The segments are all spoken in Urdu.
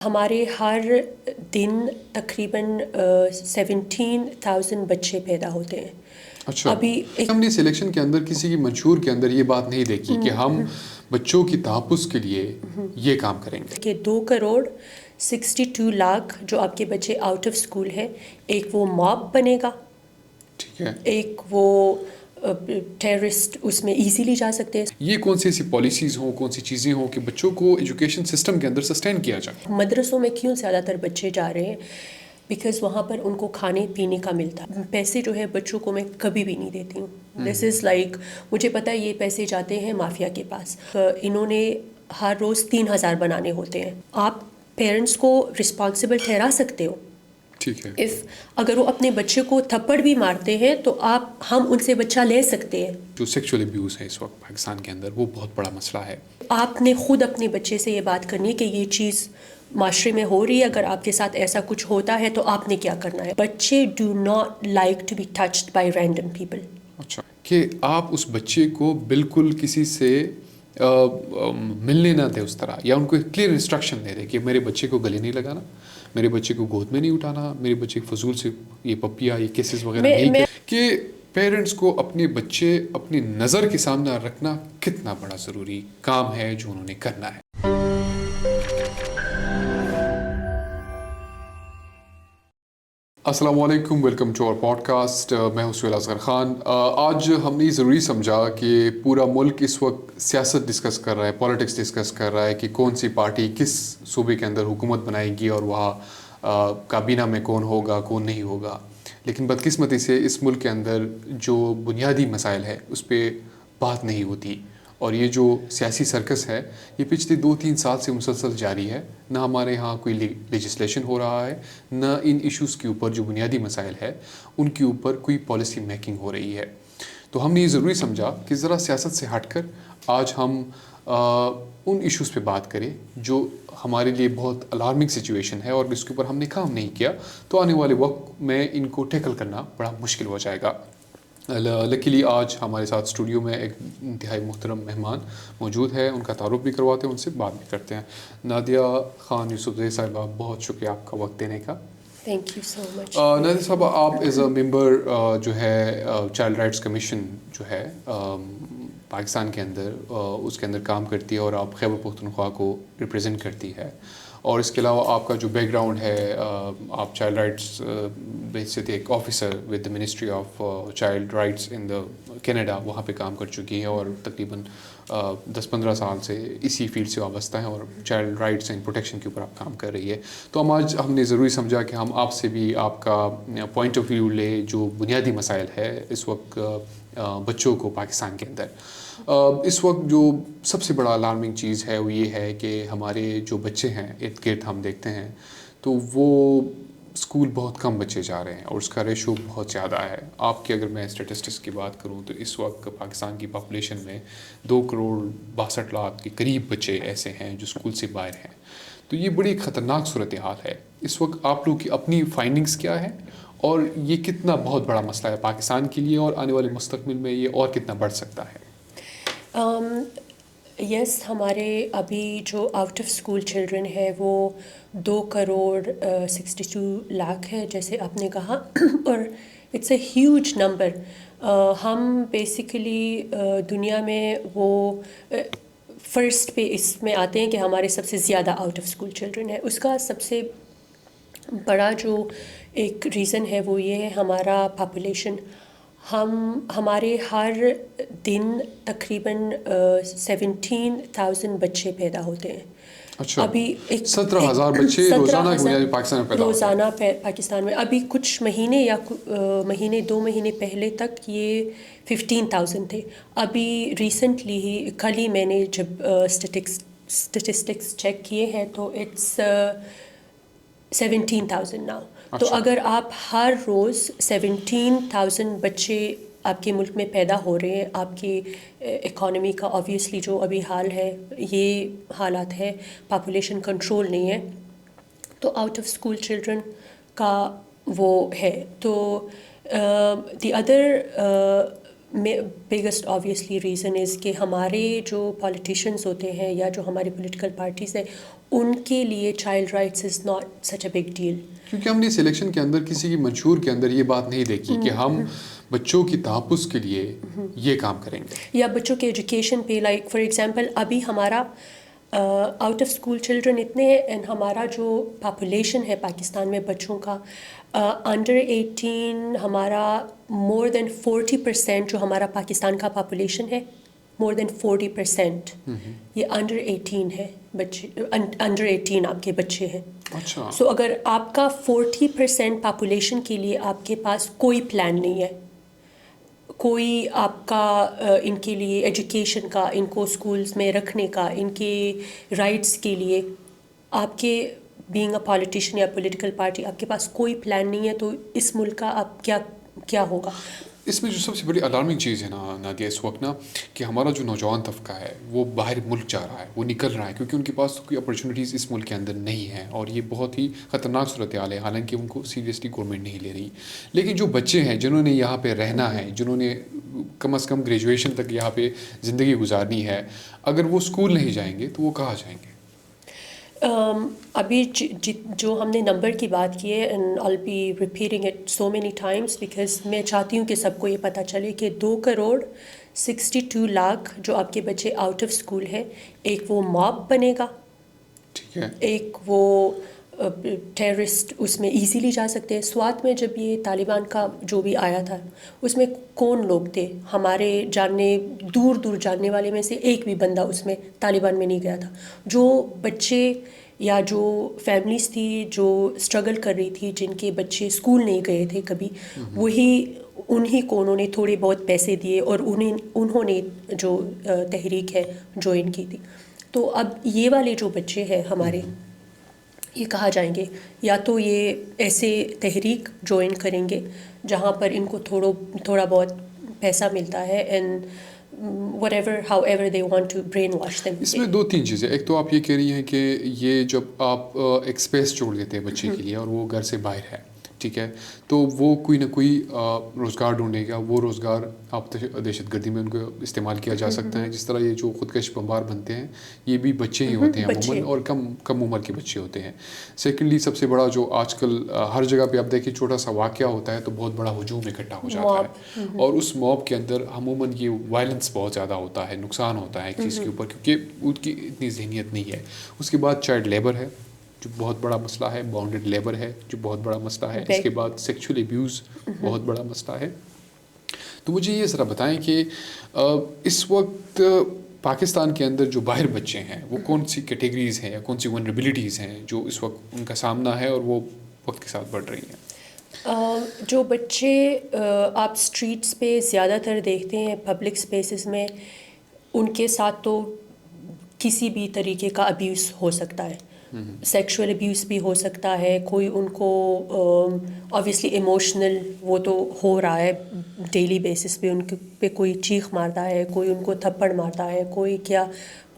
ہمارے ہر دن تقریباً 17,000 بچے پیدا ہوتے ہیں. اچھا، ابھی ہم نے سلیکشن کے اندر کسی کی منشور کے اندر یہ بات نہیں دیکھی کہ ہم بچوں کی تحفظ کے لیے یہ کام کریں گے کہ 2,62,00,000 جو آپ کے بچے آؤٹ آف اسکول ہیں، ایک وہ ماب بنے گا، ٹھیک ہے. ایک وہ ٹیررسٹ اس میں ایزیلی جا سکتے ہیں. یہ کون سی ایسی پالیسیز ہوں، کون سی چیزیں ہوں کہ بچوں کو ایجوکیشن سسٹم کے اندر سسٹین کیا جائے؟ مدرسوں میں کیوں زیادہ تر بچے جا رہے ہیں؟ بیکاز وہاں پر ان کو کھانے پینے کا ملتا ہے. پیسے جو ہے بچوں کو میں کبھی بھی نہیں دیتی ہوں. دس از لائک مجھے پتہ ہے یہ پیسے جاتے ہیں مافیا کے پاس. انہوں نے ہر روز 3,000 بنانے ہوتے ہیں. آپ پیرنٹس کو رسپانسبل ٹھہرا سکتے ہو. ٹھیک ہے. اگر وہ اپنے بچے کو تھپڑ بھی مارتے ہیں تو ہم ان سے بچہ لے سکتے ہیں. جو سیکچوئل ابیوز ہے اس وقت پاکستان کے اندر، وہ بہت بڑا مسئلہ ہے. آپ نے خود اپنے بچے سے یہ بات کرنی ہے کہ یہ چیز معاشرے میں ہو رہی ہے. اگر آپ کے ساتھ ایسا کچھ ہوتا ہے تو آپ نے کیا کرنا ہے. بچے do not like to be touched by random people. اچھا، کہ آپ اس بچے کو بالکل کسی سے ملنے نہ دیں اس طرح، یا ان کو ایک کلیئر انسٹرکشن دے دیں کہ میرے بچے کو گلے نہیں لگانا، میرے بچے کو گود میں نہیں اٹھانا، میرے بچے کو فضول سے یہ پپیا یہ کیسز وغیرہ نہیں کر. کہ پیرنٹس کو اپنے بچے اپنی نظر کے سامنے رکھنا کتنا بڑا ضروری کام ہے جو انہوں نے کرنا ہے. السلام علیکم، welcome to our podcast. میں ہوں سہیل اصغر خان. آج ہم نے ضروری سمجھا کہ پورا ملک اس وقت سیاست ڈسکس کر رہا ہے، پالیٹکس ڈسکس کر رہا ہے کہ کون سی پارٹی کس صوبے کے اندر حکومت بنائے گی اور وہاں کابینہ میں کون ہوگا کون نہیں ہوگا. لیکن بدقسمتی سے اس ملک کے اندر جو بنیادی مسائل ہے اس پہ بات نہیں ہوتی. اور یہ جو سیاسی سرکس ہے یہ پچھلے 2-3 سال سے مسلسل جاری ہے. نہ ہمارے ہاں کوئی لیجسلیشن ہو رہا ہے، نہ ان ایشوز کے اوپر جو بنیادی مسائل ہے ان کے اوپر کوئی پالیسی میکنگ ہو رہی ہے. تو ہم نے یہ ضروری سمجھا کہ ذرا سیاست سے ہٹ کر آج ہم ان ایشوز پہ بات کریں جو ہمارے لیے بہت الارمنگ سچویشن ہے، اور اس کے اوپر ہم نے کام نہیں کیا تو آنے والے وقت میں ان کو ٹیکل کرنا بڑا مشکل ہو جائے گا. لکیلی آج ہمارے ساتھ اسٹوڈیو میں ایک انتہائی محترم مہمان موجود ہے. ان کا تعارف بھی کرواتے ہیں، ان سے بات بھی کرتے ہیں. نادیہ خان یوسفزئی صاحبہ، بہت شکریہ آپ کا وقت دینے کا. Thank you so much. Nadia صاحبہ، آپ ایز اے ممبر جو ہے چائلڈ رائٹس کمیشن جو ہے پاکستان کے اندر، اس کے اندر کام کرتی ہے اور آپ خیبر پختونخوا کو ریپرزینٹ کرتی ہے. اور اس کے علاوہ آپ کا جو بیک گراؤنڈ ہے، آپ چائلڈ رائٹس بیسڈ ایک officer with the ministry of child rights in the Canada, وہاں پہ کام کر چکی ہیں اور تقریباً 10-15 سال سے اسی فیلڈ سے وابستہ ہیں اور چائلڈ رائٹس اینڈ پروٹیکشن کے اوپر آپ کام کر رہی ہے. تو آج ہم نے ضروری سمجھا کہ ہم آپ سے بھی آپ کا پوائنٹ آف ویو لیں جو بنیادی مسائل ہے اس وقت بچوں کو پاکستان کے اندر. اس وقت جو سب سے بڑا الارمنگ چیز ہے وہ یہ ہے کہ ہمارے جو بچے ہیں ارد گرد ہم دیکھتے ہیں تو وہ اسکول بہت کم بچے جا رہے ہیں اور اس کا ریشو بہت زیادہ ہے. آپ کی اگر میں اسٹیٹسٹکس کی بات کروں تو اس وقت پاکستان کی پاپولیشن میں 2,62,00,000 کے قریب بچے ایسے ہیں جو اسکول سے باہر ہیں. تو یہ بڑی خطرناک صورتحال ہے. اس وقت آپ لوگ کی اپنی فائنڈنگز کیا ہے اور یہ کتنا بہت بڑا مسئلہ ہے پاکستان کے لیے اور آنے والے مستقبل میں یہ اور کتنا بڑھ سکتا ہے؟ یس، ہمارے ابھی جو آؤٹ آف اسکول چلڈرن ہے وہ 2,62,00,000 ہے جیسے آپ نے کہا، اور اٹس اے ہیوج نمبر. ہم بیسیکلی دنیا میں وہ فرسٹ پہ اس میں آتے ہیں کہ ہمارے سب سے زیادہ آؤٹ آف اسکول چلڈرن ہے. اس کا سب سے بڑا جو ایک ریزن ہے وہ یہ ہے ہمارا پاپولیشن. ہمارے ہر دن تقریباً 17,000 بچے پیدا ہوتے ہیں. اچھا، ابھی 17,000 بچے روزانہ پاکستان میں پیدا ہوتے ہیں. روزانہ پاکستان میں ابھی کچھ مہینے یا مہینے 2 مہینے پہلے تک یہ 15,000 تھے. ابھی ریسنٹلی ہی کل ہی میں نے جب اسٹیٹسٹکس چیک کیے ہیں تو اٹس 17,000 ناؤ. تو اگر آپ ہر روز 17,000 بچے آپ کے ملک میں پیدا ہو رہے ہیں، آپ کی اکانومی کا آبویسلی جو ابھی حال ہے یہ حالات ہے، پاپولیشن کنٹرول نہیں ہے، تو آؤٹ آف اسکول چلڈرن کا وہ ہے. تو the other biggest obviously reason is کہ ہمارے جو پولیٹیشینس ہوتے ہیں یا جو ہماری پولیٹیکل پارٹیز ہیں ان کے لیے child rights is not such a big deal. کیونکہ ہم نے سلیکشن کے اندر کسی کی منشور کے اندر یہ بات نہیں دیکھی کہ ہم بچوں کی تحفظ کے لیے یہ کام کریں گے, یا بچوں کے ایجوکیشن پہ. لائک فار ایگزامپل ابھی ہمارا آؤٹ آف اسکول چلڈرن اتنے ہیں, اینڈ ہمارا جو پاپولیشن ہے پاکستان میں بچوں کا انڈر 18 ہمارا مور دین 40% جو ہمارا پاکستان کا پاپولیشن ہے, مور دین 40% یہ انڈر 18 ہے بچے, انڈر 18 آپ کے بچے ہیں. اچھا. سو اگر آپ کا 40% پاپولیشن کے لیے آپ کے پاس کوئی پلان نہیں ہے, کوئی آپ کا ان کے لیے ایجوکیشن کا, ان کو اسکولس میں رکھنے کا, ان کے رائٹس کے لیے آپ کے بینگ اے پولیٹیشین یا پولیٹیکل پارٹی آپ کے پاس کوئی پلان نہیں ہے, تو اس ملک کا آپ کیا ہوگا؟ اس میں جو سب سے بڑی الارمنگ چیز ہے نا نادیہ اس وقت نا, کہ ہمارا جو نوجوان طبقہ ہے وہ باہر ملک جا رہا ہے, وہ نکل رہا ہے, کیونکہ ان کے پاس کوئی اپرچونیٹیز اس ملک کے اندر نہیں ہیں, اور یہ بہت ہی خطرناک صورتحال ہے, حالانکہ ان کو سیریسلی گورنمنٹ نہیں لے رہی. لیکن جو بچے ہیں جنہوں نے یہاں پہ رہنا ہے, جنہوں نے کم از کم گریجویشن تک یہاں پہ زندگی گزارنی ہے, اگر وہ اسکول نہیں جائیں گے تو وہ کہاں جائیں گے؟ ابھی جو ہم نے نمبر کی بات کی ہے, and I be repeating it so many times because میں چاہتی ہوں کہ سب کو یہ پتہ چلے کہ 2,62,00,000 جو آپ کے بچے آؤٹ آف اسکول ہیں, ایک وہ موب بنے گا, ٹھیک ہے, ایک وہ ٹیررسٹ اس میں ایزیلی جا سکتے ہیں. سوات میں جب یہ طالبان کا جو بھی آیا تھا اس میں کون لوگ تھے؟ ہمارے دور دور جاننے والے میں سے ایک بھی بندہ اس میں طالبان میں نہیں گیا تھا. جو بچے یا جو فیملیز تھی جو اسٹرگل کر رہی تھی, جن کے بچے اسکول نہیں گئے تھے کبھی, انہی کو انہوں نے تھوڑے بہت پیسے دیے اور انہوں نے جو تحریک ہے جوائن کی تھی. تو اب یہ والے جو بچے ہیں ہمارے, یہ کہاں جائیں گے؟ یا تو یہ ایسے تحریک جوائن کریں گے جہاں پر ان کو تھوڑا بہت پیسہ ملتا ہے, and however they want to brainwash them. اس میں 2-3 چیزیں. ایک تو آپ یہ کہہ رہی ہیں کہ یہ جب آپ ایک اسپیس چھوڑ دیتے ہیں بچے کے لیے اور وہ گھر سے باہر ہے, ٹھیک ہے, تو وہ کوئی نہ کوئی روزگار ڈھونڈے گا. وہ روزگار آپ دہشت گردی میں ان کو استعمال کیا جا سکتا ہے. جس طرح یہ جو خودکش بمبار بنتے ہیں یہ بھی بچے ہی ہوتے ہیں عموماً, اور کم عمر کے بچے ہوتے ہیں. سیکنڈلی سب سے بڑا جو آج کل ہر جگہ پہ آپ دیکھیں چھوٹا سا واقعہ ہوتا ہے تو بہت بڑا ہجوم اکٹھا ہو جاتا ہے, اور اس موب کے اندر عموماً یہ وائلنس بہت زیادہ ہوتا ہے, نقصان ہوتا ہے ایک چیز کے اوپر, کیونکہ ان کی اتنی ذہنیت نہیں ہے. اس کے بعد چائلڈ لیبر ہے جو بہت بڑا مسئلہ ہے, باؤنڈڈ لیبر ہے جو بہت بڑا مسئلہ ہے, اس کے بعد سیکچول ایبیوز بہت بڑا مسئلہ ہے. تو مجھے یہ ذرا بتائیں کہ اس وقت پاکستان کے اندر جو باہر بچے ہیں وہ کون سی کیٹیگریز ہیں یا کون سی ونریبلٹیز ہیں جو اس وقت ان کا سامنا ہے اور وہ وقت کے ساتھ بڑھ رہی ہیں؟ جو بچے آپ اسٹریٹس پہ زیادہ تر دیکھتے ہیں پبلک اسپیسز میں, ان کے ساتھ تو کسی بھی طریقے کا ابیوز ہو سکتا ہے. سیکشول ابیوز بھی ہو سکتا ہے, کوئی ان کو آبویسلی ایموشنل وہ تو ہو رہا ہے ڈیلی بیسس پہ, ان پہ کوئی چیخ مارتا ہے, کوئی ان کو تھپڑ مارتا ہے, کوئی کیا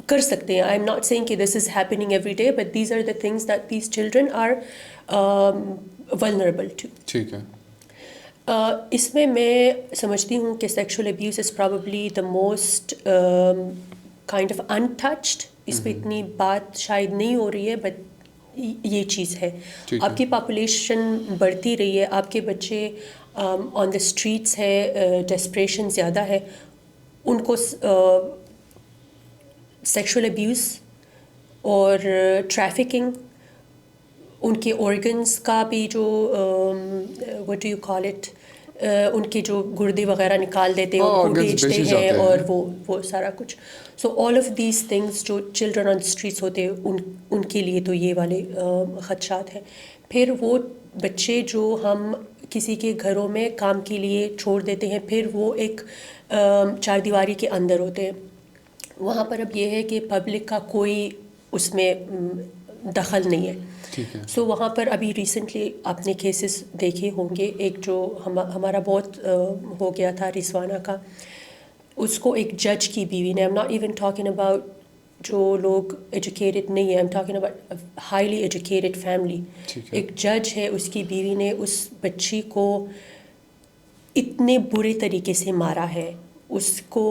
کر سکتے ہیں. آئی ایم ناٹ سیئنگ کہ this is happening every day, but these are the things that these children are vulnerable to. ٹھیک ہے. اس میں سمجھتی ہوں کہ sexual abuse is probably the most kind of untouched. اس پہ اتنی بات شاید نہیں ہو رہی ہے, بٹ یہ چیز ہے. آپ کی پاپولیشن بڑھتی رہی ہے, آپ کے بچے آن دا اسٹریٹس ہے, ڈیسپریشن زیادہ ہے, ان کو سیکشول ابیوز اور ٹریفکنگ, ان کے آرگنس کا بھی جو what do you call it, ان کے جو گردے وغیرہ نکال دیتے ہیں, ان کو بیچتے ہیں, اور وہ سارا کچھ. سو آل آف دیز تھنگس جو چلڈرن آن اسٹریٹس ہوتے ہیں ان کے لیے تو یہ والے خدشات ہیں. پھر وہ بچے جو ہم کسی کے گھروں میں کام کے لیے چھوڑ دیتے ہیں, پھر وہ ایک چار دیواری کے اندر ہوتے ہیں, وہاں پر اب یہ ہے کہ پبلک کا کوئی اس میں دخل نہیں ہے. سو وہاں پر ابھی ریسنٹلی آپ نے کیسز دیکھے ہوں گے, ایک جو ہمارا بہت ہو گیا تھا رضوانہ کا, اس کو ایک جج کی بیوی نے, I am not even talking about جو لوگ ایجوکیٹڈ نہیں ہیں, I am talking about highly educated family, ایک جج ہے, اس کی بیوی نے اس بچی کو اتنے برے طریقے سے مارا ہے اس کو،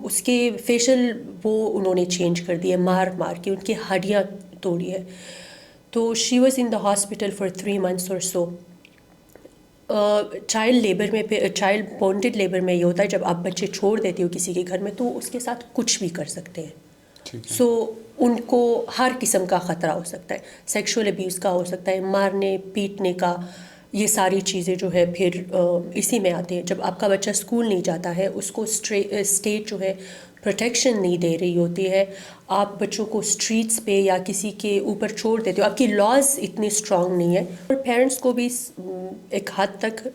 اس کے فیشل وہ انہوں نے چینج کر دیے مار مار کے، ان کی ہڈیاں توڑی ہے. تو she was in the hospital for 3 months اور سو. چائلڈ لیبر میں چائلڈ بونڈڈ لیبر میں یہ ہوتا ہے جب آپ بچے چھوڑ دیتے ہو کسی کے گھر میں تو اس کے ساتھ کچھ بھی کر سکتے ہیں. سو ان کو ہر قسم کا خطرہ ہو سکتا ہے، سیکشول ابیوز کا ہو سکتا ہے، مارنے پیٹنے کا، یہ ساری چیزیں جو ہے پھر اسی میں آتے ہیں. جب آپ کا بچہ اسکول نہیں جاتا ہے، اس کو اسٹیٹ جو ہے پروٹیکشن نہیں دے رہی ہوتی ہے، آپ بچوں کو اسٹریٹس پہ یا کسی کے اوپر چھوڑ دیتے ہو، آپ کی لاز اتنی اسٹرانگ نہیں ہے. اور پیرنٹس کو بھی ایک حد تک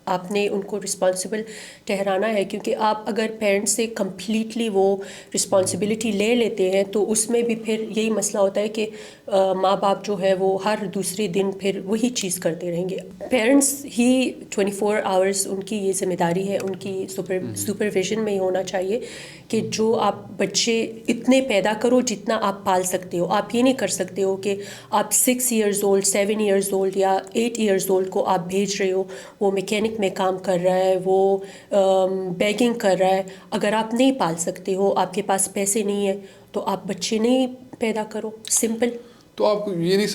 آپ نے ان کو رسپانسبل ٹھہرانا ہے، کیونکہ آپ اگر پیرنٹس سے کمپلیٹلی وہ رسپانسبلٹی لے لیتے ہیں تو اس میں بھی پھر یہی مسئلہ ہوتا ہے کہ ماں باپ جو ہے وہ ہر دوسرے دن پھر وہی چیز کرتے رہیں گے. پیرنٹس ہی 24 hours ان کی یہ ذمہ داری ہے، ان کی سپرویژن میں ہی ہونا چاہیے کہ جو آپ بچے اتنے پیدا کرو جتنا آپ پال سکتے ہو. آپ یہ نہیں کر سکتے ہو کہ آپ 6 years old 7 years old یا 8 years old کو آپ بھیج رہے ہو، وہ میکینک میں کام کر رہا ہے، وہ بیگنگ کر رہا ہے. اگر آپ نہیں پال سکتے ہو، آپ کے پاس پیسے نہیں ہیں، تو آپ بچے نہیں پیدا کرو، سمپل. تو آپ یہ نہیں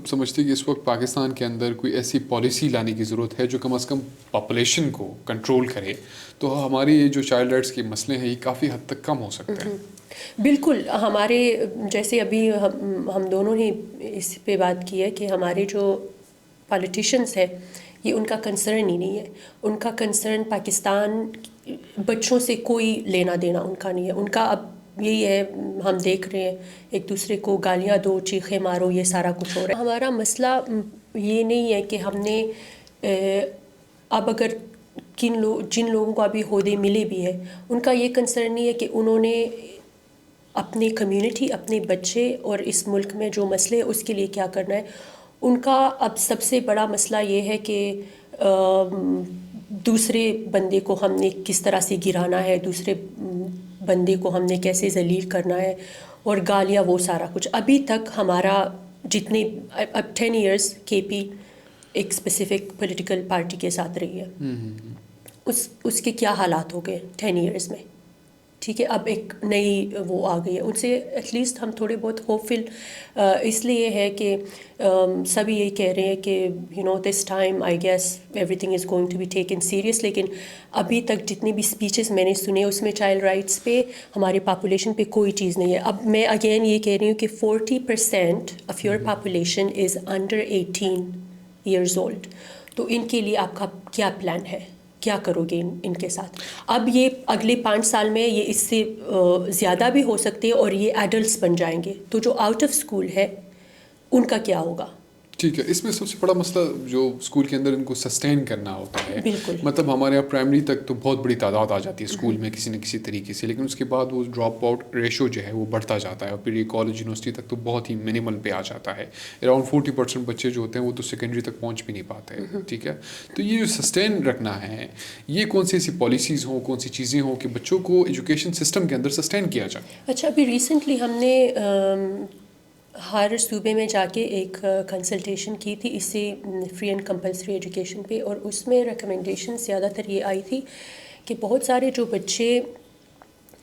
سمجھتے کہ اس وقت پاکستان کے اندر کوئی ایسی پالیسی لانے کی ضرورت ہے جو کم از کم پاپولیشن کو کنٹرول کرے، تو ہماری یہ جو چائلڈ رائٹس کے مسئلے ہیں یہ کافی حد تک کم ہو سکتے ہیں؟ بالکل. ہمارے جیسے ابھی ہم دونوں نے اس پہ بات کی ہے کہ ہمارے جو پالیٹیشینس ہیں یہ ان کا کنسرن ہی نہیں ہے. ان کا کنسرن پاکستان بچوں سے کوئی لینا دینا ان کا نہیں ہے. ان کا اب یہی ہے، ہم دیکھ رہے ہیں ایک دوسرے کو گالیاں دو، چیخیں مارو، یہ سارا کچھ ہو رہا ہے. ہمارا مسئلہ یہ نہیں ہے کہ ہم نے اب اگر جن لوگوں کو ابھی عہدے ملے بھی ہیں ان کا یہ کنسرن نہیں ہے کہ انہوں نے اپنی کمیونٹی، اپنے بچے اور اس ملک میں جو مسئلے ہیں اس کے لیے کیا کرنا ہے. ان کا اب سب سے بڑا مسئلہ یہ ہے کہ دوسرے بندے کو ہم نے کس طرح سے گرانا ہے، دوسرے بندے کو ہم نے کیسے ذلیل کرنا ہے، اور گالیاں، وہ سارا کچھ. ابھی تک ہمارا جتنے اب 10 years کے پی ایک اسپیسیفک پولیٹیکل پارٹی کے ساتھ رہی ہے، اس کے کیا حالات ہو گئے 10 years میں. ٹھیک ہے، اب ایک نئی وہ آ گئی ہے. ان سے ایٹ لیسٹ ہم تھوڑے بہت ہوپ فل اس لیے ہے کہ سبھی یہی کہہ رہے ہیں کہ this time I guess everything is going to be taken serious. لیکن ابھی تک جتنی بھی اسپیچز میں نے سنے اس میں چائلڈ رائٹس پہ، ہماری پاپولیشن پہ کوئی چیز نہیں ہے. اب میں اگین یہ کہہ رہی ہوں کہ 40% of your population is under 18 years old. تو ان کے لیے آپ کا کیا پلان ہے، کیا کرو گے ان کے ساتھ؟ اب یہ اگلے 5 سال میں یہ اس سے زیادہ بھی ہو سکتے ہیں اور یہ ایڈلٹس بن جائیں گے. تو جو آؤٹ آف اسکول ہے ان کا کیا ہوگا؟ ٹھیک ہے. اس میں سب سے بڑا مسئلہ جو اسکول کے اندر ان کو سسٹین کرنا ہوتا ہے. بالکل. مطلب ہمارے یہاں پرائمری تک تو بہت بڑی تعداد آ جاتی ہے اسکول میں کسی نہ کسی طریقے سے، لیکن اس کے بعد وہ ڈراپ آؤٹ ریشو جو ہے وہ بڑھتا جاتا ہے، اور پھر یہ کالج یونیورسٹی تک تو بہت ہی منیمل پہ آ جاتا ہے. اراؤنڈ 40% بچے جو ہوتے ہیں وہ تو سیکنڈری تک پہنچ بھی نہیں پاتے. ٹھیک ہے. تو یہ جو سسٹین رکھنا ہے، یہ کون سی ایسی پالیسیز ہوں، کون سی چیزیں ہوں کہ بچوں کو ایجوکیشن سسٹم کے اندر سسٹین کیا جائے؟ اچھا، ابھی ریسنٹلی ہم نے ہر صوبے میں جا کے ایک کنسلٹیشن کی تھی اسی فری اینڈ کمپلسری ایجوکیشن پہ، اور اس میں ریکمنڈیشن زیادہ تر یہ آئی تھی کہ بہت سارے جو بچے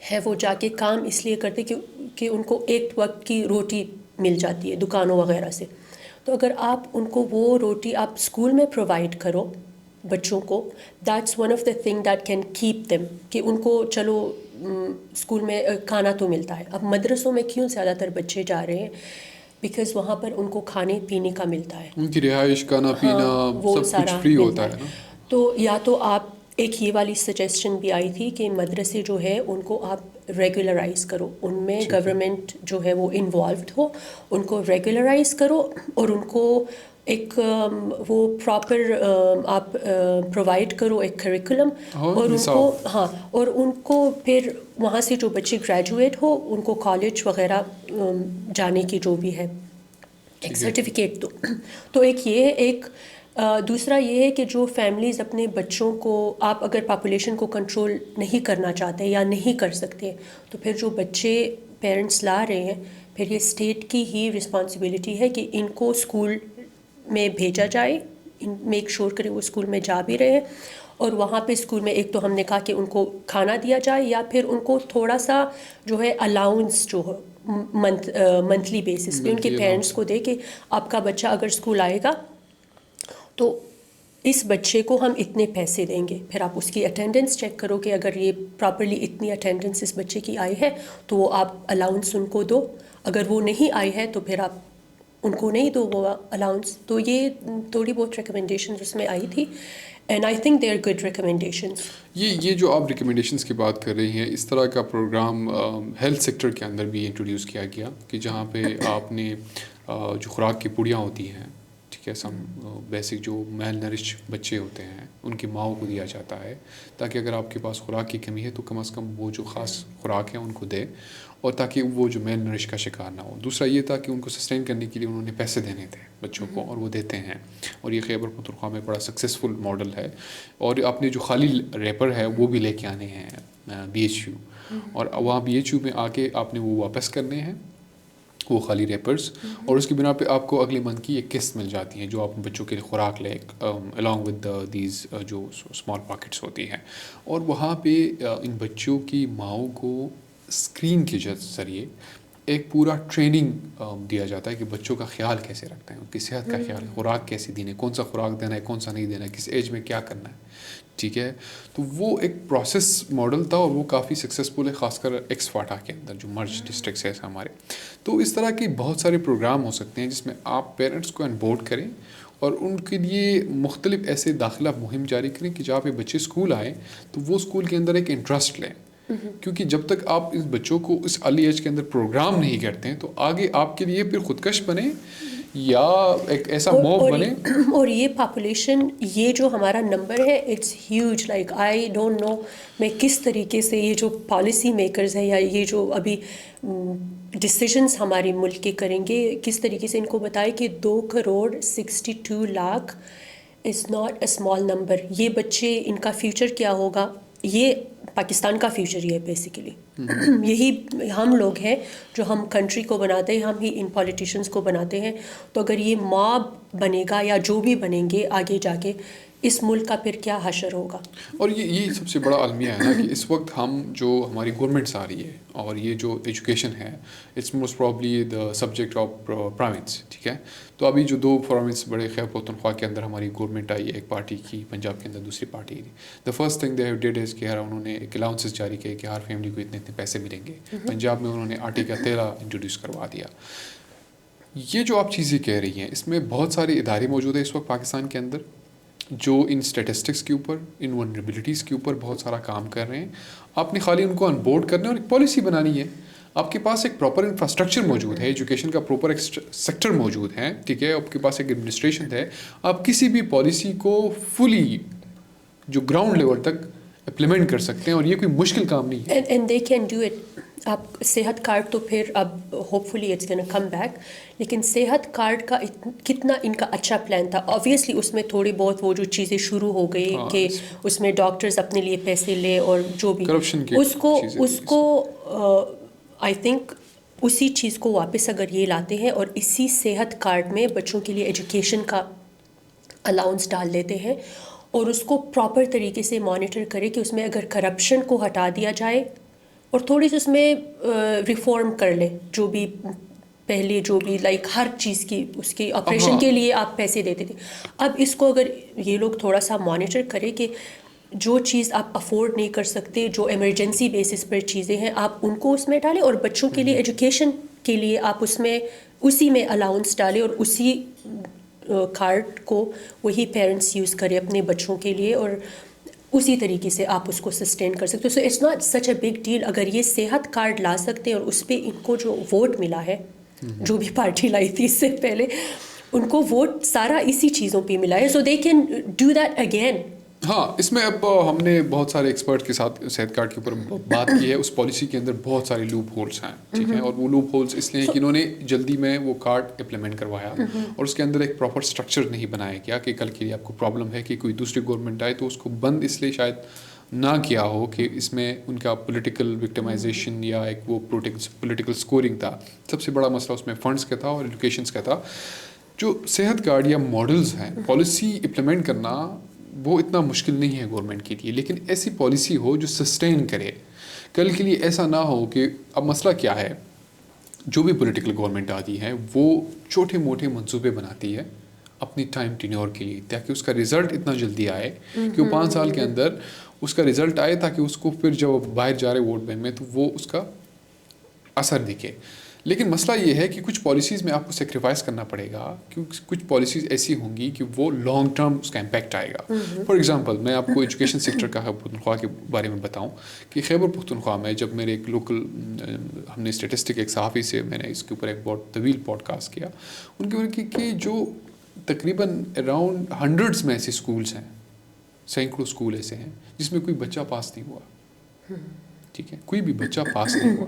ہیں وہ جا کے کام اس لیے کرتے کہ ان کو ایک وقت کی روٹی مل جاتی ہے دکانوں وغیرہ سے. تو اگر آپ ان کو وہ روٹی آپ اسکول میں پرووائڈ کرو بچوں کو، that's one of the thing that can keep them, کہ ان کو چلو اسکول میں کھانا تو ملتا ہے. اب مدرسوں میں کیوں زیادہ تر بچے جا رہے ہیں؟ بیکاز وہاں پر ان کو کھانے پینے کا ملتا ہے، ان کی رہائش، کھانا پینا، وہ سب کچھ سارا فری ملتا ہوتا ہے نا. تو یا تو آپ ایک یہ والی سجیشن بھی آئی تھی کہ مدرسے جو ہے ان کو آپ ریگولرائز کرو، ان میں گورنمنٹ جو ہے وہ انوالوڈ ہو، ان کو ریگولرائز کرو، اور ان کو ایک وہ پراپر آپ پرووائڈ کرو ایک کریکولم، اور ان کو اور ان کو پھر وہاں سے جو بچے گریجویٹ ہو ان کو کالج وغیرہ جانے کی جو بھی ہے ایک سرٹیفکیٹ دو. تو ایک یہ ہے. ایک دوسرا یہ ہے کہ جو فیملیز اپنے بچوں کو، آپ اگر پاپولیشن کو کنٹرول نہیں کرنا چاہتے یا نہیں کر سکتے، تو پھر جو بچے پیرنٹس لا رہے ہیں، پھر یہ اسٹیٹ کی ہی رسپانسبلٹی ہے کہ ان کو اسکول میں بھیجا جائے میک شور کریں وہ اسکول میں جا بھی رہے ہیں. اور وہاں پہ اسکول میں ایک تو ہم نے کہا کہ ان کو کھانا دیا جائے یا پھر ان کو تھوڑا سا جو ہے الاؤنس جو ہے منتھلی بیسس پہ ان کے پیرنٹس کو دے کہ آپ کا بچہ اگر اسکول آئے گا تو اس بچے کو ہم اتنے پیسے دیں گے. پھر آپ اس کی اٹینڈنس چیک کرو کہ اگر یہ پراپرلی اتنی اٹینڈنس اس بچے کی آئی ہے تو وہ آپ الاؤنس ان کو دو. اگر وہ نہیں آئی ہے تو پھر آپ ان کو نہیں دو وہ الاؤنس. تو یہ تھوڑی بہت ریکمنڈیشنز اس میں آئی تھی and I think they are good recommendations. یہ جو آپ ریکمنڈیشنز کی بات کر رہی ہیں اس طرح کا پروگرام ہیلتھ سیکٹر کے اندر بھی انٹروڈیوس کیا گیا کہ جہاں پہ آپ نے جو خوراک کی پوڑیاں ہوتی ہیں ٹھیک ہے سم بیسک جو میل نرش بچے ہوتے ہیں ان کی ماؤں کو دیا جاتا ہے تاکہ اگر آپ کے پاس خوراک کی کمی ہے تو کم از کم وہ جو خاص خوراک ہیں ان کو دے اور تاکہ وہ جو میل نرش کا شکار نہ ہو. دوسرا یہ تھا کہ ان کو سسٹین کرنے کے لیے انہوں نے پیسے دینے تھے بچوں کو اور وہ دیتے ہیں اور یہ خیبر پختونخوا میں بڑا سکسیزفل ماڈل ہے. اور اپنے جو خالی ریپر ہے وہ بھی لے کے آنے ہیں BHU اور وہاں BHU میں آ کے آپ نے وہ واپس کرنے ہیں وہ خالی ریپرز اور اس کی بنا پہ آپ کو اگلے منتھ کی ایک قسط مل جاتی ہے جو آپ بچوں کے لیے خوراک لے along with دیز جو اسمال پاکٹس ہوتی ہیں. اور وہاں پہ ان بچوں کی ماؤں کو اسکرین کے ذریعے ایک پورا ٹریننگ دیا جاتا ہے کہ بچوں کا خیال کیسے رکھتے ہیں ان کی صحت کا خیال خوراک کیسے دینی ہے کون سا خوراک دینا ہے کون سا نہیں دینا ہے کس ایج میں کیا کرنا ہے ٹھیک ہے. تو وہ ایک پروسیس ماڈل تھا اور وہ کافی سکسیزفل ہے خاص کر ایکس فاٹا کے اندر جو مرج ڈسٹرکٹس ہے ہمارے. تو اس طرح کے بہت سارے پروگرام ہو سکتے ہیں جس میں آپ پیرنٹس کو انبورڈ کریں اور ان کے لیے مختلف ایسے داخلہ مہم جاری کریں کہ جہاں پہ بچے اسکول آئیں تو وہ اسکول کے اندر ایک انٹرسٹ لیں کیونکہ جب تک آپ اس بچوں کو اس ارلی ایج کے اندر پروگرام نہیں کرتے ہیں تو آگے آپ کے لیے پھر خودکش بنے یا ایک ایسا موب بنے. اور یہ پاپولیشن یہ جو ہمارا نمبر ہے it's huge like I don't know میں کس طریقے سے یہ جو پالیسی میکرز ہیں یا یہ جو ابھی ڈسیزنس ہمارے ملک کے کریں گے کس طریقے سے ان کو بتائے کہ 2,62,00,000 is not a small number. یہ بچے ان کا فیوچر کیا ہوگا یہ پاکستان کا فیوچر یہ ہے بیسیکلی. یہی ہم لوگ ہیں جو ہم کنٹری کو بناتے ہیں ہم ہی ان پولیٹیشنز کو بناتے ہیں. تو اگر یہ موب بنے گا یا جو بھی بنیں گے آگے جا کے اس ملک کا پھر کیا حشر ہوگا. اور یہ سب سے بڑا المیہ ہے نا کہ اس وقت ہم جو ہماری گورنمنٹس آ رہی ہے اور یہ جو ایجوکیشن ہے it's most probably the subject of province ٹھیک ہے. تو ابھی جو 2 پروونس بڑے خیبر پختونخوا کے اندر ہماری گورنمنٹ آئی ہے ایک پارٹی کی پنجاب کے اندر دوسری پارٹی کی. The first thing they have did is کہ انہوں نے ایک الاؤنسز جاری کیے کہ ہر فیملی کو اتنے پیسے ملیں گے. پنجاب میں انہوں نے آٹے کا تیل انٹروڈیوس کروا دیا. یہ جو آپ چیزیں کہہ رہی ہیں اس میں بہت سارے ادارے موجود ہیں اس وقت پاکستان کے اندر جو ان اسٹیٹسٹکس کے اوپر ان ونریبلٹیز کے اوپر بہت سارا کام کر رہے ہیں. آپ نے خالی ان کو ان بورڈ کرنا ہے اور ایک پالیسی بنانی ہے. آپ کے پاس ایک پراپر انفراسٹرکچر موجود ہے ایجوکیشن کا پراپر ایک سیکٹر موجود ہے ٹھیک ہے. آپ کے پاس ایک ایڈمنسٹریشن ہے. آپ کسی بھی پالیسی کو فلی جو گراؤنڈ لیول تک امپلیمنٹ کر سکتے ہیں اور یہ کوئی مشکل کام نہیں ہے. And they can do it. آپ صحت کارڈ تو پھر اب hopefully it's gonna come back لیکن صحت کارڈ کا کتنا ان کا اچھا پلان تھا. آبویسلی اس میں تھوڑی بہت وہ جو چیزیں شروع ہو گئی کہ اس میں ڈاکٹرز اپنے لیے پیسے لے اور جو بھی اس کو آئی تھنک اسی چیز کو واپس اگر یہ لاتے ہیں اور اسی صحت کارڈ میں بچوں کے لیے ایجوکیشن کا الاؤنس ڈال دیتے ہیں اور اس کو پراپر طریقے سے مانیٹر کرے کہ اس میں اگر کرپشن کو ہٹا دیا جائے اور تھوڑی سی اس میں ریفارم کر لے جو بھی پہلے جو بھی لائک ہر چیز کی اس کی آپریشن کے لیے آپ پیسے دیتے تھے. اب اس کو اگر یہ لوگ تھوڑا سا مانیٹر کرے کہ جو چیز آپ افورڈ نہیں کر سکتے جو ایمرجنسی بیسس پر چیزیں ہیں آپ ان کو اس میں ڈالیں اور بچوں کے لیے ایجوکیشن کے لیے آپ اس میں اسی میں الاؤنس ڈالیں اور اسی کارڈ کو وہی پیرنٹس یوز کریں اپنے بچوں کے لیے اور اسی طریقے سے آپ اس کو سسٹین کر سکتے ہو. So it's not such a big deal. اگر یہ صحت کارڈ لا سکتے ہیں اور اس پہ ان کو جو ووٹ ملا ہے جو بھی پارٹی لائی تھی اس سے پہلے ان کو ووٹ سارا اسی چیزوں پہ ملا ہے so they can do that again. ہاں اس میں اب ہم نے بہت سارے ایکسپرٹ کے ساتھ صحت کارڈ کے اوپر بات کی ہے. اس پالیسی کے اندر بہت سارے لوپ ہولس ہیں ٹھیک ہے اور وہ لوپ ہولس اس لیے کہ انہوں نے جلدی میں وہ کارڈ امپلیمنٹ کروایا اور اس کے اندر ایک پراپر اسٹرکچر نہیں بنایا گیا کہ کل کے لیے آپ کو پرابلم ہے کہ کوئی دوسری گورنمنٹ آئے تو اس کو بند اس لیے شاید نہ کیا ہو کہ اس میں ان کا پولیٹیکل وکٹمائزیشن یا ایک وہ پولیٹیکل اسکورنگ تھا. سب سے بڑا مسئلہ اس میں فنڈس کا تھا اور ایجوکیشنس کا تھا. جو صحت کارڈ یا ماڈلز ہیں پالیسی امپلیمنٹ کرنا وہ اتنا مشکل نہیں ہے گورنمنٹ کے لیے، لیکن ایسی پالیسی ہو جو سسٹین کرے کل کے لیے. ایسا نہ ہو کہ اب مسئلہ کیا ہے، جو بھی پولیٹیکل گورنمنٹ آتی ہے وہ چھوٹے موٹے منصوبے بناتی ہے اپنی ٹائم ٹینیور کے لیے، تاکہ اس کا رزلٹ اتنا جلدی آئے کہ وہ 5 سال کے اندر اس کا رزلٹ آئے، تاکہ اس کو پھر جب باہر جا رہے ووٹ بینک میں تو وہ اس کا اثر دکھے. لیکن مسئلہ یہ ہے کہ کچھ پالیسیز میں آپ کو سیکریفائس کرنا پڑے گا، کیونکہ کچھ پالیسیز ایسی ہوں گی کہ وہ لانگ ٹرم اس کا امپیکٹ آئے گا. فار ایگزامپل میں آپ کو ایجوکیشن سیکٹر کا خیبر پختونخوا کے بارے میں بتاؤں کہ خیبر پختونخوا میں جب میرے ایک لوکل ہم نے اسٹیٹسٹک ایک صحافی سے میں نے اس کے اوپر ایک بہت طویل پوڈ کاسٹ کیا، ان کے کہ جو تقریباً اراؤنڈ ہنڈریڈس میں ایسے اسکولس ہیں، سینکڑوں اسکول ایسے ہیں جس میں کوئی بچہ پاس نہیں ہوا. ٹھیک ہے، کوئی بھی بچہ پاس نہیں ہوا.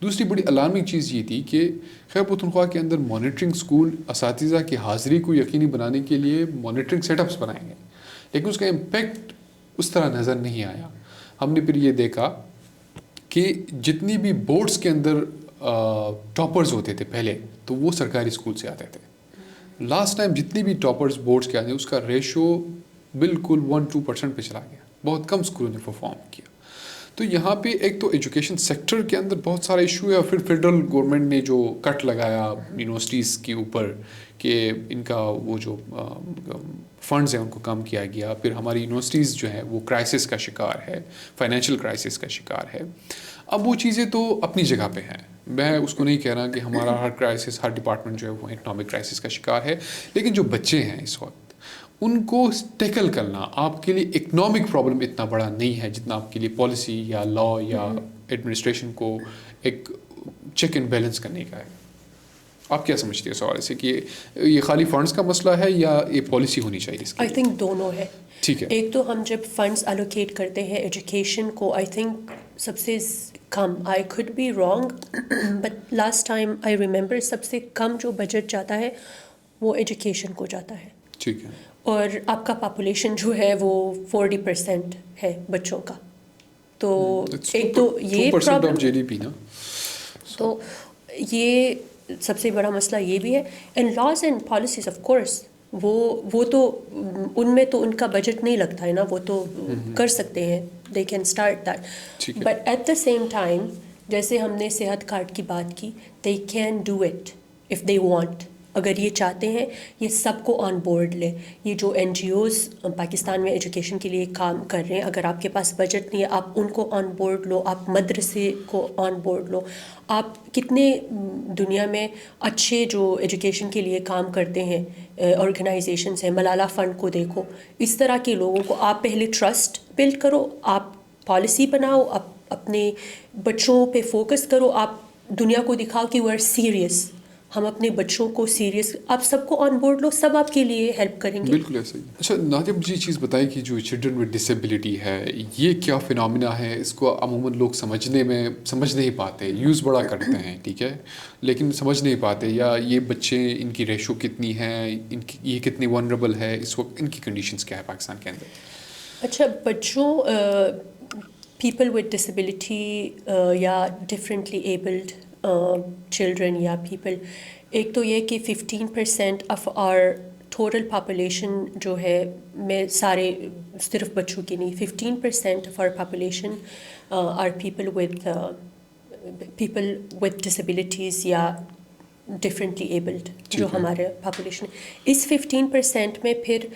دوسری بڑی الارمنگ چیز یہ تھی کہ خیبر پختونخوا کے اندر مانیٹرنگ اسکول اساتذہ کی حاضری کو یقینی بنانے کے لیے مانیٹرنگ سیٹ اپس بنائے گئے، لیکن اس کا امپیکٹ اس طرح نظر نہیں آیا. ہم نے پھر یہ دیکھا کہ جتنی بھی بورڈس کے اندر ٹاپرز ہوتے تھے پہلے تو وہ سرکاری اسکول سے آتے تھے. لاسٹ ٹائم جتنی بھی ٹاپرز بورڈس کے آتے اس کا ریشو بالکل 1-2% پہ چلا گیا، بہت کم اسکولوں نے پرفارم کیا. تو یہاں پہ ایک تو ایجوکیشن سیکٹر کے اندر بہت سارا ایشو ہے، اور پھر فیڈرل گورنمنٹ نے جو کٹ لگایا یونیورسٹیز کے اوپر کہ ان کا وہ جو فنڈز ہیں ان کو کم کیا گیا. پھر ہماری یونیورسٹیز جو ہے وہ کرائسس کا شکار ہے، فائنینشیل کرائسس کا شکار ہے. اب وہ چیزیں تو اپنی جگہ پہ ہیں، میں اس کو نہیں کہہ رہا کہ ہمارا ہر کرائسس، ہر ڈپارٹمنٹ جو ہے وہ اکنامک کرائسس کا شکار ہے، لیکن جو بچے ہیں اس وقت ان کو ٹیکل کرنا آپ کے لیے اکنامک پرابلم اتنا بڑا نہیں ہے جتنا آپ کے لیے پالیسی یا لا یا ایڈمنسٹریشن کو ایک چیک اینڈ بیلنس کرنے کا ہے. آپ کیا سمجھتے ہیں اس حوالے سے کہ یہ خالی فنڈز کا مسئلہ ہے یا یہ پالیسی ہونی چاہیے اس کی؟ آئی تھنک دونوں ہے. ٹھیک ہے، ایک تو ہم جب فنڈز الوکیٹ کرتے ہیں ایجوکیشن کو، آئی تھنک سب سے کم، I could be wrong but last time I remember سب سے کم جو بجٹ جاتا ہے وہ ایجوکیشن کو جاتا ہے. ٹھیک ہے، اور آپ کا پاپولیشن جو ہے وہ 40% ہے بچوں کا. تو ایک تو یہ پرابلم جی ڈی پی نا، تو یہ سب سے بڑا مسئلہ یہ بھی ہے. And laws and policies of course وہ تو ان میں تو ان کا بجٹ نہیں لگتا ہے نا، وہ تو کر سکتے ہیں، they can start that. But at the same time جیسے ہم نے صحت کارڈ کی بات کی، they can do it if they want. اگر یہ چاہتے ہیں یہ سب کو آن بورڈ لیں. یہ جو این جی اوز پاکستان میں ایجوکیشن کے لیے کام کر رہے ہیں، اگر آپ کے پاس بجٹ نہیں ہے آپ ان کو آن بورڈ لو، آپ مدرسے کو آن بورڈ لو. آپ کتنے دنیا میں اچھے جو ایجوکیشن کے لیے کام کرتے ہیں آرگنائزیشنس ہیں، ملالہ فنڈ کو دیکھو. اس طرح کے لوگوں کو آپ پہلے ٹرسٹ بلڈ کرو، آپ پالیسی بناؤ، آپ اپنے بچوں پہ فوکس کرو، آپ دنیا کو دکھاؤ کہ وی آر سیریس، ہم اپنے بچوں کو سیریس، آپ سب کو آن بورڈ لو، سب آپ کے لیے ہیلپ کریں گے. بالکل ایسا ہی. اچھا ناطق جی چیز بتائیں کہ جو چلڈرن ود ڈسیبلٹی ہے یہ کیا فنامنا ہے؟ اس کو عموماً لوگ سمجھ نہیں پاتے، یوز بڑا کرتے ہیں ٹھیک ہے، لیکن سمجھ نہیں پاتے. یا یہ بچے ان کی ریشو کتنی ہے، یہ کتنی ونریبل ہے اس وقت، ان کی کنڈیشنز کیا ہے پاکستان کے اندر؟ اچھا بچوں، پیپل ود ڈسیبلٹی یا ڈفرینٹلی ایبلڈ چلڈرن یا پیپل، ایک تو یہ کہ 15% آف آر ٹوٹل پاپولیشن جو ہے، میں سارے صرف بچوں کی نہیں، 15% of our population are people with disabilities یا ڈفرینٹلی ایبلڈ جو ہمارے پاپولیشن. اس 15% میں پھر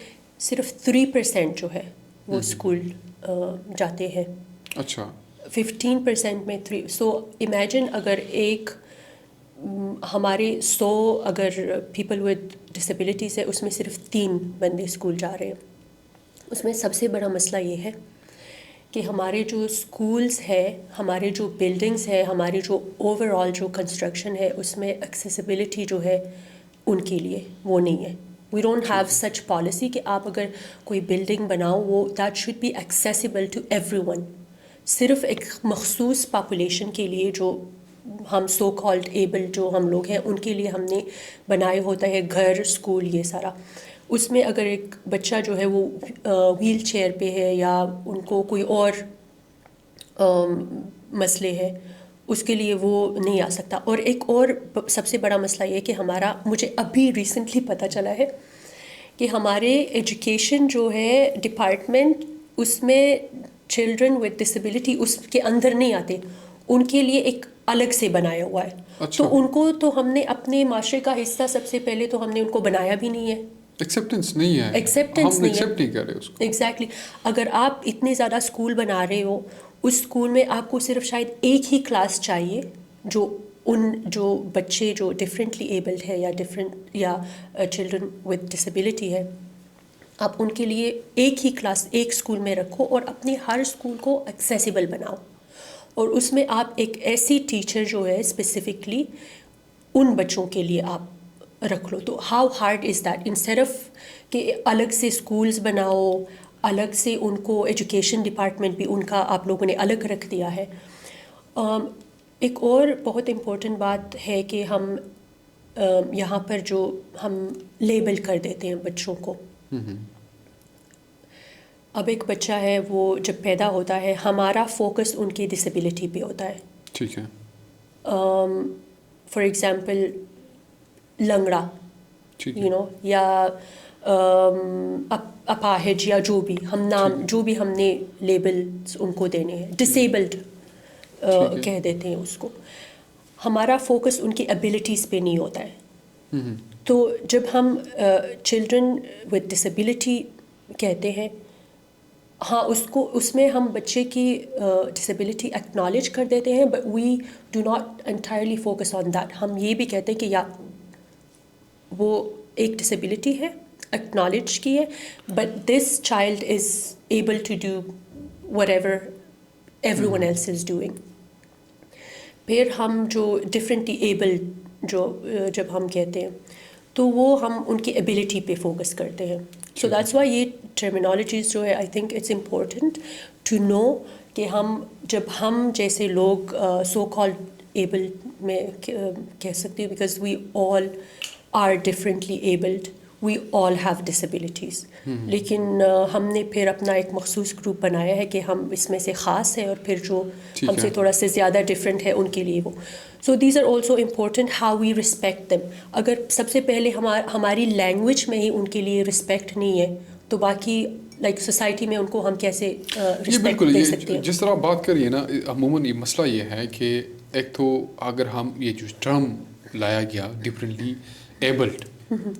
صرف 3% جو ہے وہ اسکول جاتے ہیں. اچھا 15% میں 3. سو امیجن اگر ایک ہمارے 100 اگر پیپل ود ڈسیبلٹیز ہے، اس میں صرف 3 بندے اسکول جا رہے ہیں. اس میں سب سے بڑا مسئلہ یہ ہے کہ ہمارے جو اسکولس ہے، ہمارے جو بلڈنگس ہے، ہماری جو اوور آل جو کنسٹرکشن ہے، اس میں ایکسیسیبلٹی جو ہے ان کے لیے وہ نہیں ہے. We don't have such policy کہ آپ اگر کوئی بلڈنگ بناؤ وہ that should be accessible to everyone. صرف ایک مخصوص پاپولیشن کے لیے جو ہم سو کالڈ ایبل جو ہم لوگ ہیں ان کے لیے ہم نے بنائے ہوتا ہے گھر، اسکول، یہ سارا. اس میں اگر ایک بچہ جو ہے وہ ویل چیئر پہ ہے یا ان کو کوئی اور مسئلے ہے، اس کے لیے وہ نہیں آ سکتا. اور ایک اور سب سے بڑا مسئلہ یہ کہ مجھے ابھی ریسنٹلی پتہ چلا ہے کہ ہمارے ایجوکیشن جو ہے ڈپارٹمنٹ اس میں چلڈرن ود ڈسیبلٹی اس کے اندر نہیں آتے, ان کے لیے ایک الگ سے بنایا ہوا ہے. تو ان کو تو ہم نے اپنے معاشرے کا حصہ سب سے پہلے تو ہم نے ان کو بنایا بھی نہیں ہے, ایکسیپٹنس نہیں ہے, ایکسیپٹنس نہیں کر رہے اس کو. ایگزیکٹلی. اگر آپ اتنے زیادہ اسکول بنا رہے ہو, اس اسکول میں آپ کو صرف شاید ایک ہی کلاس چاہیے جو بچے جو ڈفرینٹلی ایبلڈ ہے یا چلڈرن ود ڈسیبلٹی ہے, آپ ان کے لیے ایک ہی کلاس ایک اسکول میں رکھو اور اپنے ہر اسکول کو ایکسیسیبل بناؤ. اور اس میں آپ ایک ایسی ٹیچر جو ہے اسپیسیفکلی ان بچوں کے لیے آپ رکھ لو. تو how hard is that, instead of کہ الگ سے اسکولز بناؤ, الگ سے ان کو ایجوکیشن ڈپارٹمنٹ بھی ان کا آپ لوگوں نے الگ رکھ دیا ہے. ایک اور بہت امپورٹنٹ بات ہے کہ ہم یہاں پر جو ہم لیبل کر دیتے ہیں بچوں کو. اب ایک بچہ ہے وہ جب پیدا ہوتا ہے ہمارا فوکس ان کی ڈسیبلٹی پہ ہوتا ہے. ٹھیک ہے. فار ایگزامپل لنگڑا, یا اپاہج, یا جو بھی ہم نام جو بھی ہم نے لیبلز ان کو دینے ہیں, ڈسیبلڈ کہہ دیتے ہیں اس کو. ہمارا فوکس ان کی ایبلٹیز پہ نہیں ہوتا ہے. تو جب ہم چلڈرن ود ڈسیبلٹی کہتے ہیں, ہاں اس میں ہم بچے کی ڈسیبلٹی ایکنالج کر دیتے ہیں, but we do not entirely focus on that. ہم یہ بھی کہتے ہیں کہ یا وہ ایک ڈسیبلٹی ہے, ایکنالج کی ہے, but this child is able to do whatever everyone else is doing. پھر ہم جو ڈفرینٹلی ایبلڈ جب ہم کہتے ہیں تو وہ ہم ان کی ایبلٹی پہ فوکس کرتے ہیں. سو دیٹس وائی یہ ٹرمینالوجیز جو ہے I think it's important to know کہ جب ہم جیسے لوگ سو کالڈ ایبل میں کہہ سکتے ہیں, because we all are differently abled, we all have disabilities, لیکن ہم نے پھر اپنا ایک مخصوص گروپ بنایا ہے کہ ہم اس میں سے خاص ہیں, اور پھر جو ہم سے تھوڑا سے زیادہ ڈفرینٹ ہے ان کے لیے وہ. So these are also important how we respect them. اگر سب سے پہلے ہماری لینگویج میں ہی ان کے لیے رسپیکٹ نہیں ہے تو باقی لائک سوسائٹی میں ان کو ہم کیسے رسپیکٹ دے سکتے ہیں. جس طرح آپ بات کریے نا, عموماً یہ مسئلہ یہ ہے کہ ایک تو اگر ہم یہ جو ٹرم لایا گیا ڈفرینٹلی ایبلڈ,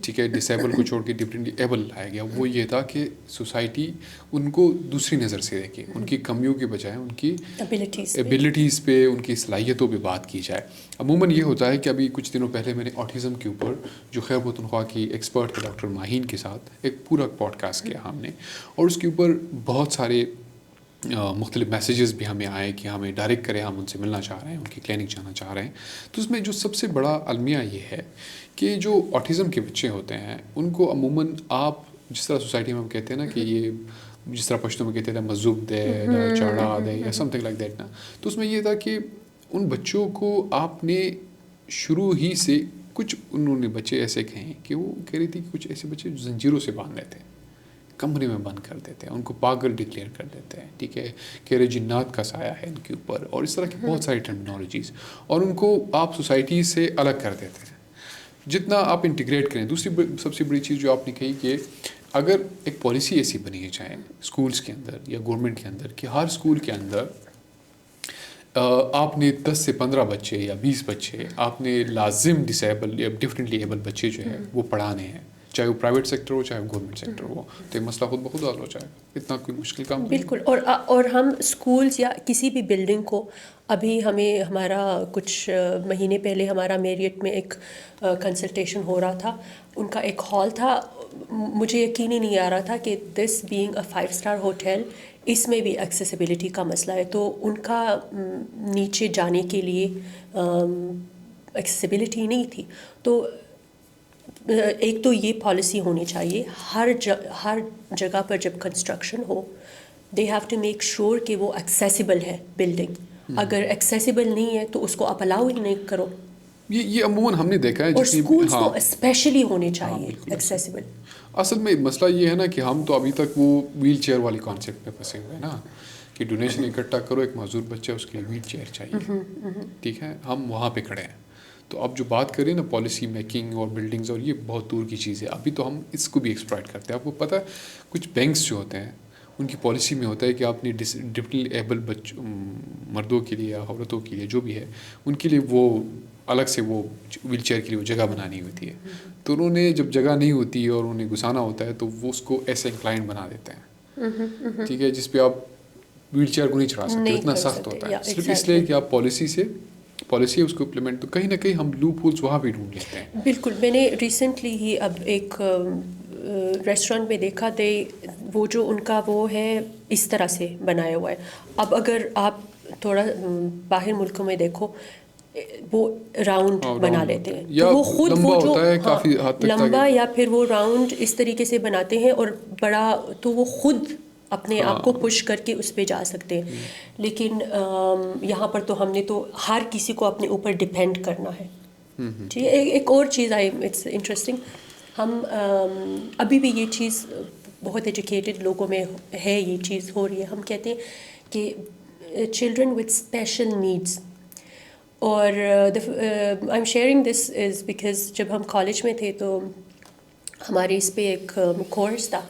ٹھیک ہے, ڈسیبل کو چھوڑ کے ڈفرینٹلی ایبل لایا گیا, وہ یہ تھا کہ سوسائٹی ان کو دوسری نظر سے دیکھے, ان کی کمیوں کے بجائے ان کی ایبلٹیز پہ, ان کی صلاحیتوں پہ بات کی جائے. عموماً یہ ہوتا ہے کہ ابھی کچھ دنوں پہلے میں نے آٹزم کے اوپر جو خیر پختونخوا کی ایکسپرٹ ہے ڈاکٹر ماہین کے ساتھ ایک پورا پوڈ کاسٹ کیا ہم نے, اور اس کے اوپر بہت سارے مختلف میسیجز بھی ہمیں آئے کہ ہمیں ڈائریکٹ کریں, ہم ان سے ملنا چاہ رہے ہیں, ان کی کلینک جانا چاہ رہے ہیں. تو اس میں جو سب سے بڑا المیہ یہ ہے کہ جو آٹزم کے بچے ہوتے ہیں ان کو عموماً آپ جس طرح سوسائٹی میں ہم کہتے ہیں نا کہ یہ جس طرح پشتو میں کہتے تھے مزوب دے, چاڑا دے, یا سم تھنگ لائک دیٹ نا, تو اس میں یہ تھا کہ ان بچوں کو آپ نے شروع ہی سے کچھ انہوں نے بچے ایسے کہیں کہ وہ کہہ رہی تھی کہ کچھ ایسے بچے زنجیروں سے باندھ لیتے ہیں, کمرے میں بند کر دیتے ہیں, ان کو پاگل ڈکلیئر کر دیتے ہیں, ٹھیک ہے, کہہ رہے جنات کا سایہ ہے ان کے اوپر, اور اس طرح کی بہت ساری ٹرمینالوجیز, اور ان کو آپ سوسائٹی سے الگ کر دیتے ہیں جتنا آپ انٹیگریٹ کریں. دوسری سب سے بڑی چیز جو آپ نے کہی کہ اگر ایک پالیسی ایسی بنی ہے چاہے اسکولس کے اندر یا گورنمنٹ کے اندر کہ ہر اسکول کے اندر آپ نے 10 سے 15 بچے یا 20 بچے آپ نے لازم ڈسیبل یا ڈفرینٹلی ایبل بچے جو ہے وہ پڑھانے ہیں, چاہے وہ پرائیویٹ سیکٹر ہو چاہے وہ گورنمنٹ سیکٹر ہو, تو یہ مسئلہ خود بخود حل ہو جائے گا. اتنا کوئی مشکل کام نہیں. بالکل. اور ہم اسکولس یا کسی بھی بلڈنگ کو, ابھی ہمارا کچھ مہینے پہلے ہمارا میریٹ میں ایک کنسلٹیشن ہو رہا تھا, ان کا ایک ہال تھا, مجھے یقین ہی نہیں آ رہا تھا کہ this being a 5 star hotel اس میں بھی ایکسیسیبلٹی کا مسئلہ ہے. تو ان کا نیچے جانے کے لیے ایکسیسیبلٹی نہیں تھی. تو ایک تو یہ پالیسی ہونی چاہیے ہر جگہ پر جب کنسٹرکشن ہو, they have to make sure کہ وہ ایکسیسیبل ہے بلڈنگ. اگر ایکسیسیبل نہیں ہے تو اس کو آپ الاؤ ہی نہیں کرو. یہ عموماً ہم نے دیکھا ہے, اور اسکولس تو اسپیشلی ہونے چاہیے ایکسیسیبل. اصل میں مسئلہ یہ ہے نا کہ ہم تو ابھی تک وہ ویل چیئر والی کانسیپٹ پہ پھنسے ہوئے ہیں نا, کہ ڈونیشن اکٹھا کرو، ایک معذور بچہ ہے اس کے لیے ویل چیئر چاہیے، ٹھیک ہے، ہم وہاں پہ کھڑے ہیں. تو اب جو بات کریں نا پالیسی میکنگ اور بلڈنگز، اور یہ بہت دور کی چیز ہے. ابھی تو ہم اس کو بھی ایکسپلائٹ کرتے ہیں. آپ کو پتہ ہے کچھ بینکس جو ہوتے ہیں ان کی پالیسی میں ہوتا ہے کہ آپ نے ڈفرینٹلی ایبل مردوں کے لیے یا عورتوں کے لیے جو بھی ہے ان کے لیے وہ الگ سے وہ ویل چیئر کے لیے وہ جگہ بنانی ہوتی ہے. تو انہوں نے جب جگہ نہیں ہوتی ہے اور انہیں گھسانا ہوتا ہے تو وہ اس کو ایسے انکلائنڈ بنا دیتے ہیں، ٹھیک ہے، جس پہ آپ ویل چیئر کو نہیں چڑھا سکتے، اتنا سخت ہوتا ہے. صرف اس لیے کہ آپ پالیسی ہے اس کو امپلیمنٹ، تو کہیں نہ کہیں ہم لوپ ہولس وہاں بھی ڈھونڈ لیتے ہیں. بالکل. میں نے ریسنٹلی ہی اب ایک ریسٹورینٹ میں دیکھا تھے، وہ جو ان کا وہ ہے اس طرح سے بنایا ہوا ہے. اب اگر آپ تھوڑا باہر ملکوں میں دیکھو وہ راؤنڈ بنا لیتے ہیں، تو وہ خود وہ جو لمبا یا پھر وہ راؤنڈ اس طریقے سے بناتے ہیں اور بڑا، تو وہ خود اپنے آپ کو پش کر کے اس پہ جا سکتے ہیں. لیکن یہاں پر تو ہم نے تو ہر کسی کو اپنے اوپر ڈپینڈ کرنا ہے. جی ایک اور چیز آئی، اٹس انٹرسٹنگ، ہم ابھی بھی یہ چیز بہت ایجوکیٹڈ لوگوں میں ہے، یہ چیز ہو رہی ہے. ہم کہتے ہیں کہ چلڈرن وتھ اسپیشل نیڈس، اور I am sharing this is because جب ہم کالج میں تھے تو ہمارے اس پہ ایک کورس تھا،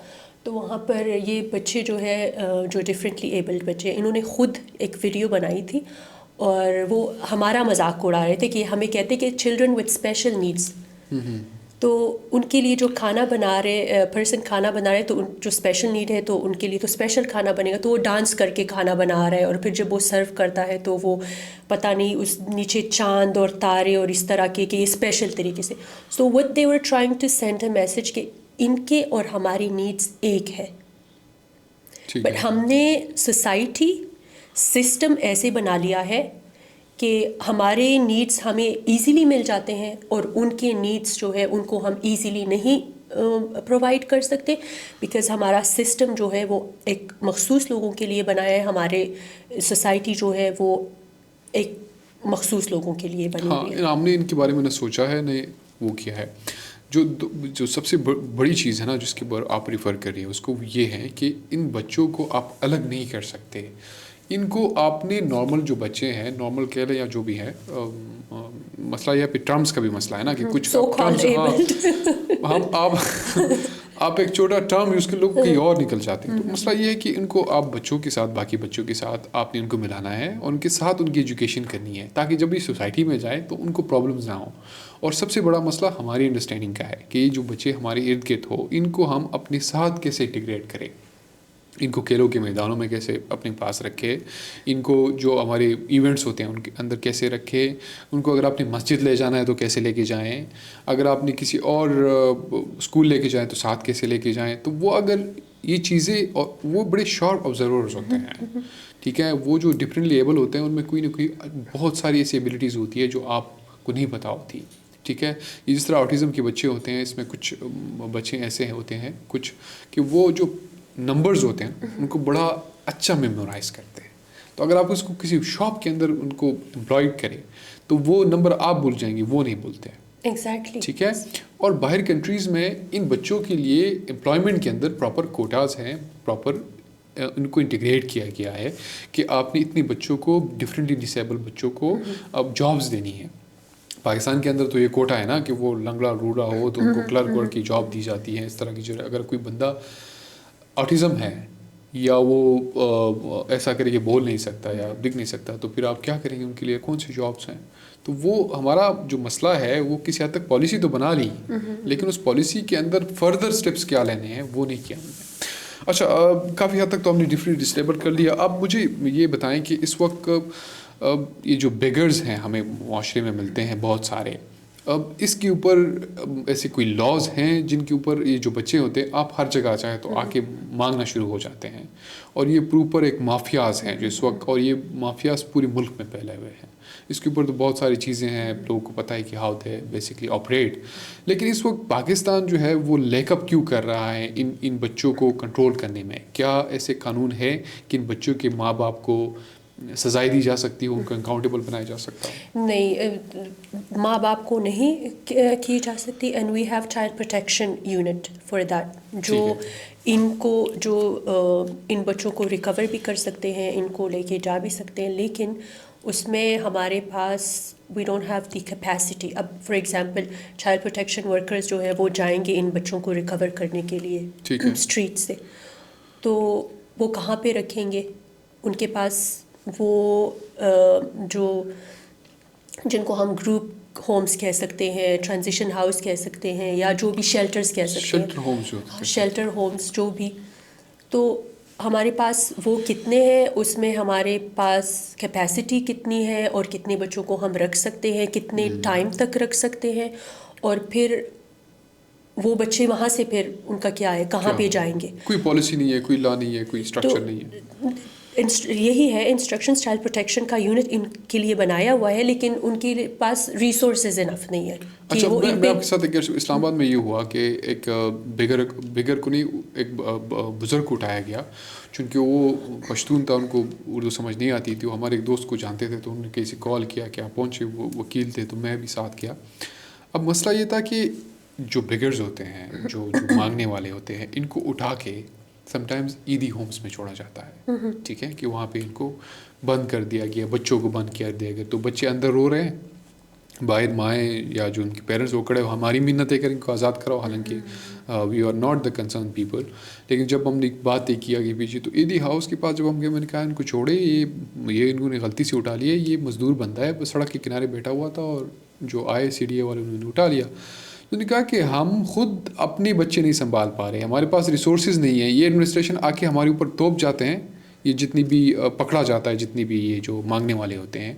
تو وہاں پر یہ بچے جو ہے جو ڈفرینٹلی ایبلڈ بچے، انہوں نے خود ایک ویڈیو بنائی تھی اور وہ ہمارا مذاق اڑا رہے تھے کہ ہمیں کہتے کہ چلڈرن وتھ اسپیشل نیڈس. تو ان کے لیے جو کھانا بنا رہے پرسن کھانا بنا رہے تو جو اسپیشل نیڈ ہے تو ان کے لیے تو اسپیشل کھانا بنے گا، تو وہ ڈانس کر کے کھانا بنا رہا ہے، اور پھر جب وہ سرو کرتا ہے تو وہ پتہ نہیں اس نیچے چاند اور تارے اور اس طرح کے کہ یہ اسپیشل طریقے سے. So what they were trying to send a message کہ ان کے اور ہماری نیڈس ایک ہے، بٹ ہم نے سوسائٹی سسٹم ایسے بنا لیا ہے کہ ہمارے نیڈس ہمیں ایزیلی مل جاتے ہیں اور ان کے نیڈس جو ہے ان کو ہم ایزیلی نہیں پرووائڈ کر سکتے، بیکاز ہمارا سسٹم جو ہے وہ ایک مخصوص لوگوں کے لیے بنا ہے. ہمارے سوسائٹی جو ہے وہ ایک مخصوص لوگوں کے لیے بنی ہوئی ہے. ہاں، ہم نے ان کے بارے میں نہ سوچا ہے نہ وہ کیا ہے. جو سب سے بڑی چیز ہے نا جس کے اوپر آپ ریفر کر رہی ہیں اس کو یہ ہے کہ ان بچوں کو آپ الگ نہیں کر سکتے. ان کو آپ نے نارمل جو بچے ہیں، نارمل کہہ لیں یا جو بھی ہے، مسئلہ یہ پہ ٹرمز کا بھی مسئلہ ہے نا کہ کچھ آپ ایک چھوٹا ٹرم یوز کر لوگ کہیں اور نکل جاتے ہیں. تو مسئلہ یہ ہے کہ ان کو آپ بچوں کے ساتھ، باقی بچوں کے ساتھ آپ نے ان کو ملانا ہے اور ان کے ساتھ ان کی ایجوکیشن کرنی ہے تاکہ جب یہ سوسائٹی میں جائے تو ان کو پرابلمز نہ ہوں. اور سب سے بڑا مسئلہ ہماری انڈرسٹینڈنگ کا ہے کہ یہ جو بچے ہمارے ارد گرد ہو ان کو ہم اپنے ساتھ کیسے انٹیگریٹ کریں، ان کو کھیلوں کے میدانوں میں کیسے اپنے پاس رکھے، ان کو جو ہمارے ایونٹس ہوتے ہیں ان کے اندر کیسے رکھے، ان کو اگر آپ نے مسجد لے جانا ہے تو کیسے لے کے جائیں، اگر آپ نے کسی اور اسکول لے کے جائیں تو ساتھ کیسے لے کے جائیں. تو وہ اگر یہ چیزیں، اور وہ بڑے شارپ آبزرورز ہوتے ہیں، ٹھیک ہے، وہ جو ڈفرینٹلی ایبل ہوتے ہیں ان میں کوئی نہ کوئی بہت ساری ایسی ایبلٹیز ہوتی ہے جو آپ کو نہیں پتہ ہوتی. ٹھیک ہے، یہ جس طرح آٹزم کے بچے ہوتے ہیں، اس میں کچھ بچے ایسے ہوتے ہیں کچھ کہ وہ جو نمبرز ہوتے ہیں ان کو بڑا اچھا میمورائز کرتے ہیں. تو اگر آپ اس کو کسی شاپ کے اندر ان کو امپلائڈ کریں تو وہ نمبر آپ بھول جائیں گے، وہ نہیں بھولتے ہیں. ایگزیکٹلی. ٹھیک ہے. اور باہر کنٹریز میں ان بچوں کے لیے امپلائمنٹ کے اندر پراپر کوٹاز ہیں، پراپر ان کو انٹیگریٹ کیا گیا ہے کہ آپ نے اتنے بچوں کو، ڈفرینٹلی ڈسیبل بچوں کو اب جابز دینی ہے. پاکستان کے اندر تو یہ کوٹا ہے نا کہ وہ لنگڑا روڑا ہو تو ان کو کلرک ورک کی جاب دی جاتی ہے. اس طرح کی جو اگر کوئی بندہ آٹزم ہے یا وہ ایسا کرے کہ بول نہیں سکتا یا دکھ نہیں سکتا تو پھر آپ کیا کریں گے، ان کے لیے کون سی جابس ہیں. تو وہ ہمارا جو مسئلہ ہے وہ کسی حد تک پالیسی تو بنا لی لیکن اس پالیسی کے اندر فردر سٹیپس کیا لینے ہیں وہ نہیں کیا ہم نے. اچھا، کافی حد تک تو ہم نے ڈفرینٹ ڈسٹیبل کر لیا. اب مجھے یہ بتائیں کہ اس وقت یہ جو بیگرز ہیں ہمیں معاشرے میں ملتے ہیں بہت سارے، اب اس کے اوپر ایسے کوئی لاز ہیں جن کے اوپر یہ جو بچے ہوتے ہیں آپ ہر جگہ چاہیں تو آ کے مانگنا شروع ہو جاتے ہیں، اور یہ پروپر ایک مافیاز ہیں جو اس وقت، اور یہ مافیاز پورے ملک میں پھیلے ہوئے ہیں. اس کے اوپر تو بہت ساری چیزیں ہیں، لوگوں کو پتہ ہے کہ ہاؤ دے بیسکلی آپریٹ. لیکن اس وقت پاکستان جو ہے وہ لیک اپ کیوں کر رہا ہے ان بچوں کو کنٹرول کرنے میں؟ کیا ایسے قانون ہے کہ ان بچوں کے ماں باپ کو سزائیں دی جا سکتی ہوں، ان کو اکاؤنٹیبل بنایا جا سکتا ہوں؟ نہیں، ماں باپ کو نہیں کی جا سکتی، and we have child protection unit for that, جو ان کو جو ان بچوں کو ریکور بھی کر سکتے ہیں، ان کو لے کے جا بھی سکتے ہیں، لیکن اس میں ہمارے پاس we don't have the capacity. اب for example child protection workers جو ہے وہ جائیں گے ان بچوں کو ریکور کرنے کے لیے اسٹریٹ سے، تو وہ کہاں پہ رکھیں گے؟ ان کے پاس وہ جو جن کو ہم گروپ ہومز کہہ سکتے ہیں، ٹرانزیشن ہاؤس کہہ سکتے ہیں، یا جو بھی شیلٹرز کہہ سکتے ہیں، شیلٹر ہومز جو بھی، تو ہمارے پاس وہ کتنے ہیں، اس میں ہمارے پاس کیپیسٹی کتنی ہے، اور کتنے بچوں کو ہم رکھ سکتے ہیں، کتنے ٹائم تک رکھ سکتے ہیں، اور پھر وہ بچے وہاں سے پھر ان کا کیا ہے، کہاں پہ جائیں گے؟ کوئی پالیسی نہیں ہے، کوئی لا نہیں ہے، کوئی اسٹرکچر نہیں ہے. یہی ہے انسٹرکشنز چائلڈ پروٹیکشن کا یونٹ ان کے لیے بنایا ہوا ہے، لیکن ان کے پاس ریسورسز انف نہیں ہے. اچھا، میں آپ کے ساتھ ایک اسلام آباد میں یہ ہوا کہ ایک بگر کو نہیں، ایک بزرگ کو اٹھایا گیا، چونکہ وہ پشتون تھا، ان کو اردو سمجھ نہیں آتی تھی. وہ ہمارے ایک دوست کو جانتے تھے، تو انہوں نے کسی کال کیا کہ آپ پہنچے، وہ وکیل تھے، تو میں بھی ساتھ کیا. اب مسئلہ یہ تھا کہ جو بگرز ہوتے ہیں، جو مانگنے والے ہوتے ہیں، ان کو اٹھا کے سم ٹائمز عیدی ہومس میں چھوڑا جاتا ہے. ٹھیک ہے، کہ وہاں پہ ان کو بند کر دیا گیا، بچوں کو بند کیا دیا گیا، تو بچے اندر رو رہے ہیں، باہر مائیں یا جو ان کے پیرنٹس وہ کھڑے ہو، ہماری منتیں کر ان کو آزاد کراؤ، حالانکہ we are not the concern people. لیکن جب ہم نے بات یہ کیا کہ پیچھے، تو عیدی ہاؤس کے پاس جب ہم گئے، میں نے کہا ان کو چھوڑے، یہ انہوں نے غلطی سے اٹھا لیا، یہ مزدور بندہ ہے، بس سڑک کے کنارے بیٹھا ہوا تھا، اور جو آئے سی ڈی اے والے انہوں نے اٹھا لیا. تو نے کہا کہ ہم خود اپنے بچے نہیں سنبھال پا رہے، ہمارے پاس ریسورسز نہیں ہیں، یہ ایڈمنسٹریشن آ کے ہمارے اوپر توپ جاتے ہیں، یہ جتنی بھی پکڑا جاتا ہے، جتنی بھی یہ جو مانگنے والے ہوتے ہیں،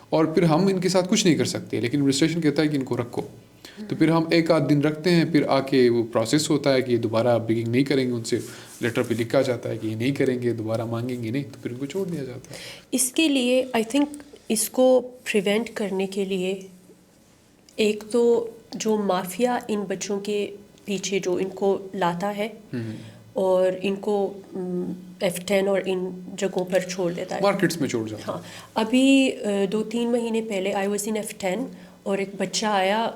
اور پھر ہم ان کے ساتھ کچھ نہیں کر سکتے. لیکن ایڈمنسٹریشن کہتا ہے کہ ان کو رکھو، تو پھر ہم ایک آدھ دن رکھتے ہیں، پھر آ کے وہ پروسیس ہوتا ہے کہ یہ دوبارہ بگنگ نہیں کریں گے، ان سے لیٹر پہ لکھا جاتا ہے کہ یہ نہیں کریں گے، دوبارہ مانگیں گے نہیں، تو پھر ان کو چھوڑ دیا جاتا ہے. اس کے لیے آئی تھنک اس کو پریونٹ کرنے کے لیے ایک تو جو مافیا ان بچوں کے پیچھے جو ان کو لاتا ہے اور ان کو F10 اور ان جگہوں پر چھوڑ دیتا ہے، مارکیٹس میں چھوڑ جاتا ہے. ہاں، ابھی 2-3 مہینے پہلے آئی واز ان F10 اور ایک بچہ آیا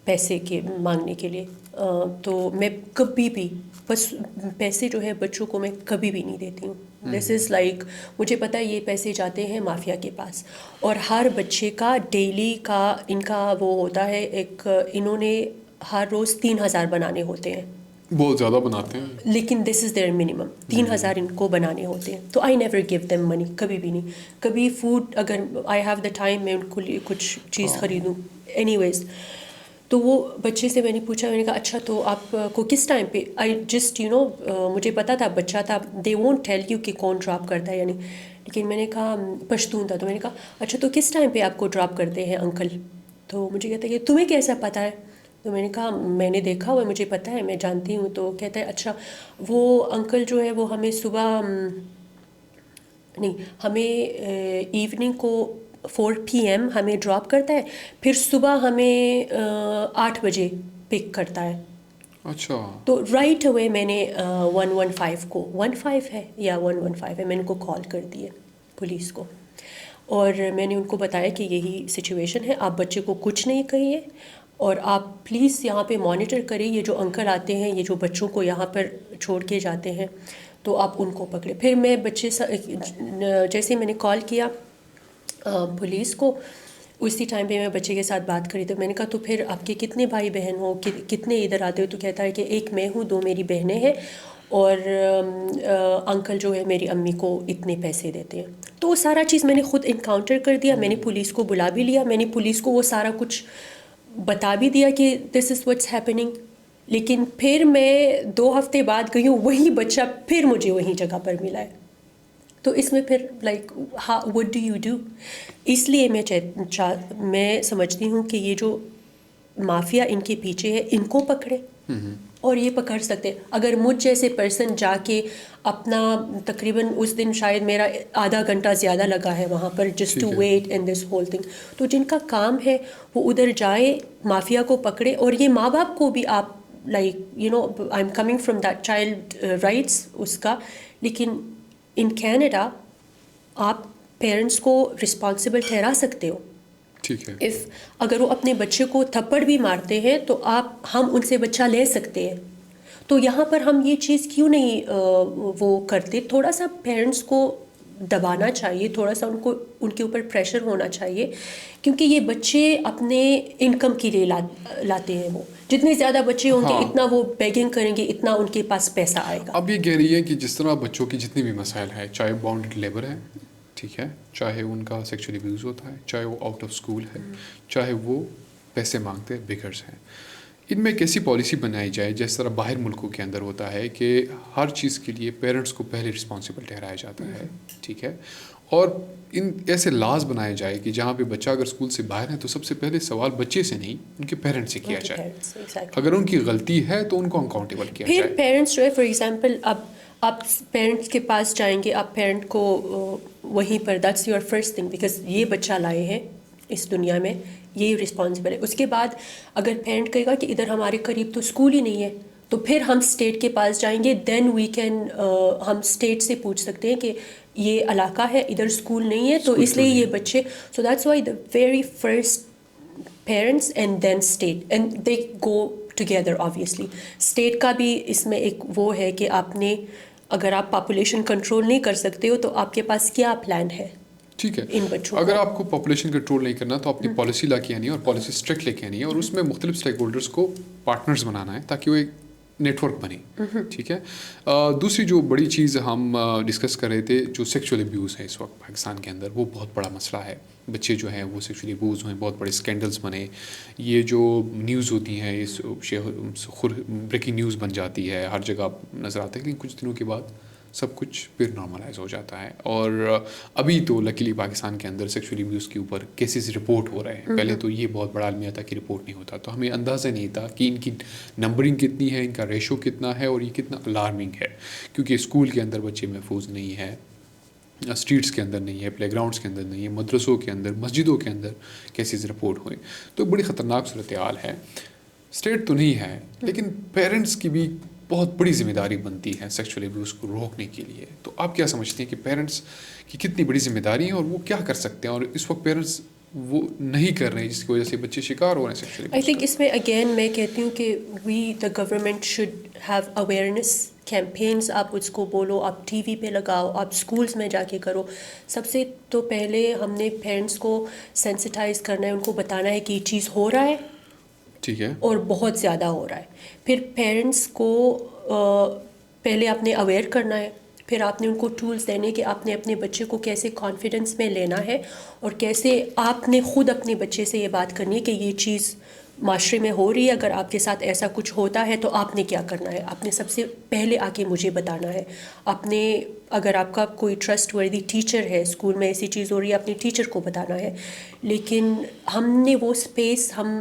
پیسے کے مانگنے کے لیے، تو میں کبھی بھی بس پیسے جو ہے بچوں کو میں کبھی بھی نہیں دیتی ہوں. دس از لائک مجھے پتہ ہے یہ پیسے جاتے ہیں مافیا کے پاس، اور ہر بچے کا ڈیلی کا ان کا وہ ہوتا ہے ایک، انہوں نے ہر روز 3,000 بنانے ہوتے ہیں، بہت زیادہ بناتے ہیں، لیکن دس از دیئر منیمم، 3,000 ان کو بنانے ہوتے ہیں. تو آئی نیور گیو دیم منی، کبھی بھی نہیں. کبھی فوڈ اگر آئی ہیو دا ٹائم میں ان کو لیے کچھ چیز خریدوں، اینی ویز. تو وہ بچے سے میں نے پوچھا، میں نے کہا اچھا تو آپ کو کس ٹائم پہ، آئی جسٹ مجھے پتا تھا بچہ تھا، دے وونٹ ٹیل یو کہ کون ڈراپ کرتا ہے یعنی، لیکن میں نے کہا پشتون تھا، تو میں نے کہا اچھا تو کس ٹائم پہ آپ کو ڈراپ کرتے ہیں انکل؟ تو مجھے کہتا ہے کہ تمہیں کیسا پتہ ہے؟ تو میں نے کہا میں نے دیکھا ہوا ہے، مجھے پتہ ہے، میں جانتی ہوں. تو کہتا ہے اچھا وہ انکل جو ہے وہ ہمیں صبح نہیں، ہمیں ایوننگ کو 4 PM ہمیں ڈراپ کرتا ہے، پھر صبح ہمیں 8 بجے پک کرتا ہے. اچھا، تو رائٹ اوے میں نے 115 کو 15 ہے یا 115 ہے، میں نے ان کو کال کر دی ہے پولیس کو، اور میں نے ان کو بتایا کہ یہی سچویشن ہے، آپ بچے کو کچھ نہیں کہیے، اور آپ پلیز یہاں پہ مانیٹر کریں، یہ جو انکل آتے ہیں، یہ جو بچوں کو یہاں پر چھوڑ کے جاتے ہیں، تو آپ ان کو پکڑے. پھر میں بچے جیسے میں نے کال کیا پولیس کو، اسی ٹائم پہ میں بچے کے ساتھ بات کری. تو میں نے کہا تو پھر آپ کے کتنے بھائی بہن ہو، کتنے ادھر آتے ہو؟ تو کہتا ہے کہ ایک میں ہوں، 2 میری بہنیں ہیں، اور انکل جو ہے میری امی کو اتنے پیسے دیتے ہیں. تو وہ سارا چیز میں نے خود انکاؤنٹر کر دیا. میں نے پولیس کو بلا بھی لیا، میں نے پولیس کو وہ سارا کچھ بتا بھی دیا کہ دس از واٹس ہیپننگ. لیکن پھر میں 2 ہفتے بعد گئی ہوں، وہی بچہ پھر مجھے وہیں جگہ پر ملا ہے. تو اس میں پھر like what do you do? اس لیے میں سمجھتی ہوں کہ یہ جو مافیا ان کے پیچھے ہے، ان کو پکڑے، اور یہ پکڑ سکتے. اگر مجھ جیسے پرسن جا کے اپنا تقریباً اس دن شاید میرا آدھا گھنٹہ زیادہ لگا ہے وہاں پر just to wait and this whole thing. تو جن کا کام ہے وہ ادھر جائے، مافیا کو پکڑے. اور یہ ماں باپ کو بھی آپ like I am coming from that child rights اس کا، لیکن ان کینیڈا آپ پیرنٹس کو رسپانسبل ٹھہرا سکتے ہو. ٹھیک ہے. اگر وہ اپنے بچے کو تھپڑ بھی مارتے ہیں تو ہم ان سے بچہ لے سکتے ہیں. تو یہاں پر ہم یہ چیز کیوں نہیں وہ کرتے؟ تھوڑا سا پیرنٹس کو دبانا چاہیے, تھوڑا سا ان کے اوپر پریشر ہونا چاہیے, کیونکہ یہ بچے اپنے انکم کے لیے لاتے ہیں. وہ جتنے زیادہ بچے ہوں گے اتنا وہ بیگنگ کریں گے, اتنا ان کے پاس پیسہ آئے گا. اب یہ کہہ رہی ہے کہ جس طرح بچوں کی جتنی بھی مسائل ہیں, چاہے باؤنڈڈ لیبر ہے, ٹھیک ہے, چاہے ان کا سیکشولی ابیوز ہوتا ہے, چاہے وہ آؤٹ آف اسکول ہے, چاہے وہ پیسے مانگتے ہیں, بگرز ہیں, ان میں ایک ایسی پالیسی بنائی جائے جس طرح باہر ملکوں کے اندر ہوتا ہے کہ ہر چیز کے لیے پیرنٹس کو پہلے رسپانسبل ٹھہرایا جاتا ہے, ٹھیک ہے, اور ان ایسے لاز بنائے جائے کہ جہاں پہ بچہ اگر اسکول سے باہر ہے تو سب سے پہلے سوال بچے سے نہیں ان کے پیرنٹس سے کیا جائے. اگر ان کی غلطی ہے تو ان کو اکاؤنٹیبل کیا جائے. پھر پیرنٹس جو ہے, فار ایگزامپل اب آپ پیرنٹس کے پاس جائیں گے, آپ پیرنٹ کو وہیں پر that's your first thing, because یہ بچہ لائے ہیں اس دنیا میں, یہ رسپانسبل ہے. اس کے بعد اگر پیرنٹ کہے گا کہ ادھر ہمارے قریب تو اسکول ہی نہیں ہے, تو پھر ہم اسٹیٹ کے پاس جائیں گے, دین وی کین ہم اسٹیٹ سے پوچھ سکتے ہیں کہ یہ علاقہ ہے, ادھر اسکول نہیں ہے, تو اس لیے یہ بچے, so that's why the very first parents and then state, and they go together. Obviously state کا بھی اس میں ایک وہ ہے کہ آپ نے, اگر آپ پاپولیشن کنٹرول نہیں کر سکتے ہو تو آپ کے پاس کیا پلان ہے. ٹھیک ہے, ان بچوں اگر آپ کو پاپولیشن کنٹرول نہیں کرنا تو اپنی پالیسی لا کے آنی ہے, اور پالیسی اسٹرکٹ لے کے آنی ہے, اور اس میں مختلف اسٹیک ہولڈرس کو پارٹنرز بنانا ہے تاکہ وہ ایک نیٹ ورک بنے. ٹھیک ہے. دوسری جو بڑی چیز ہم ڈسکس کر رہے تھے, جو سیکشول ابیوز ہے اس وقت پاکستان کے اندر, وہ بہت بڑا مسئلہ ہے. بچے جو ہیں وہ سیکشولی ابیوز ہوئے, بہت بڑے اسکینڈلز بنے, یہ جو نیوز ہوتی ہیں اس بریکنگ نیوز بن جاتی ہے, ہر جگہ نظر آتا ہے, لیکن کچھ دنوں کے بعد سب کچھ پھر نارملائز ہو جاتا ہے. اور ابھی تو لکیلی پاکستان کے اندر سیکشولی ابیوز کے اوپر کیسز رپورٹ ہو رہے ہیں. پہلے تو یہ بہت بڑا عالمیہ تھا کہ رپورٹ نہیں ہوتا, تو ہمیں اندازہ نہیں تھا کہ ان کی نمبرنگ کتنی ہے, ان کا ریشو کتنا ہے, اور یہ کتنا الارمنگ ہے, کیونکہ اسکول کے اندر بچے محفوظ نہیں ہیں, اسٹریٹس کے اندر نہیں ہے, پلے گراؤنڈس کے اندر نہیں ہے, مدرسوں کے اندر, مسجدوں کے اندر کیسز رپورٹ ہوئے. تو بڑی خطرناک صورتحال ہے. اسٹیٹ تو نہیں ہے, لیکن پیرنٹس کی بھی بہت بڑی ذمہ داری بنتی ہے سیکشول ابیوز کو روکنے کے لیے. تو آپ کیا سمجھتے ہیں کہ پیرنٹس کی کتنی بڑی ذمہ داری ہے, اور وہ کیا کر سکتے ہیں, اور اس وقت پیرنٹس وہ نہیں کر رہے ہیں جس کی وجہ سے بچے شکار ہو رہے ہیں سیکشول ابیوز. آئی تھنک اس میں اگین میں کہتی ہوں کہ the government should have awareness campaigns. آپ اس کو بولو, آپ ٹی وی پہ لگاؤ, آپ اسکولس میں جا کے کرو. سب سے تو پہلے ہم نے پیرنٹس کو سینسٹائز کرنا ہے, ان کو بتانا ہے کہ یہ چیز ہو رہا ہے, ٹھیک ہے, اور بہت زیادہ ہو رہا ہے. پھر پیرنٹس کو پہلے آپ نے اویئر کرنا ہے, پھر آپ نے ان کو ٹولس دینے کہ آپ نے اپنے بچے کو کیسے کانفیڈنس میں لینا ہے, اور کیسے آپ نے خود اپنے بچے سے یہ بات کرنی ہے کہ یہ چیز معاشرے میں ہو رہی ہے, اگر آپ کے ساتھ ایسا کچھ ہوتا ہے تو آپ نے کیا کرنا ہے. آپ نے سب سے پہلے آ کے مجھے بتانا ہے. آپ نے, اگر آپ کا کوئی ٹرسٹ وردی ٹیچر ہے, اسکول میں ایسی چیز ہو رہی ہے, اپنے ٹیچر کو بتانا ہے. لیکن ہم نے وہ اسپیس ہم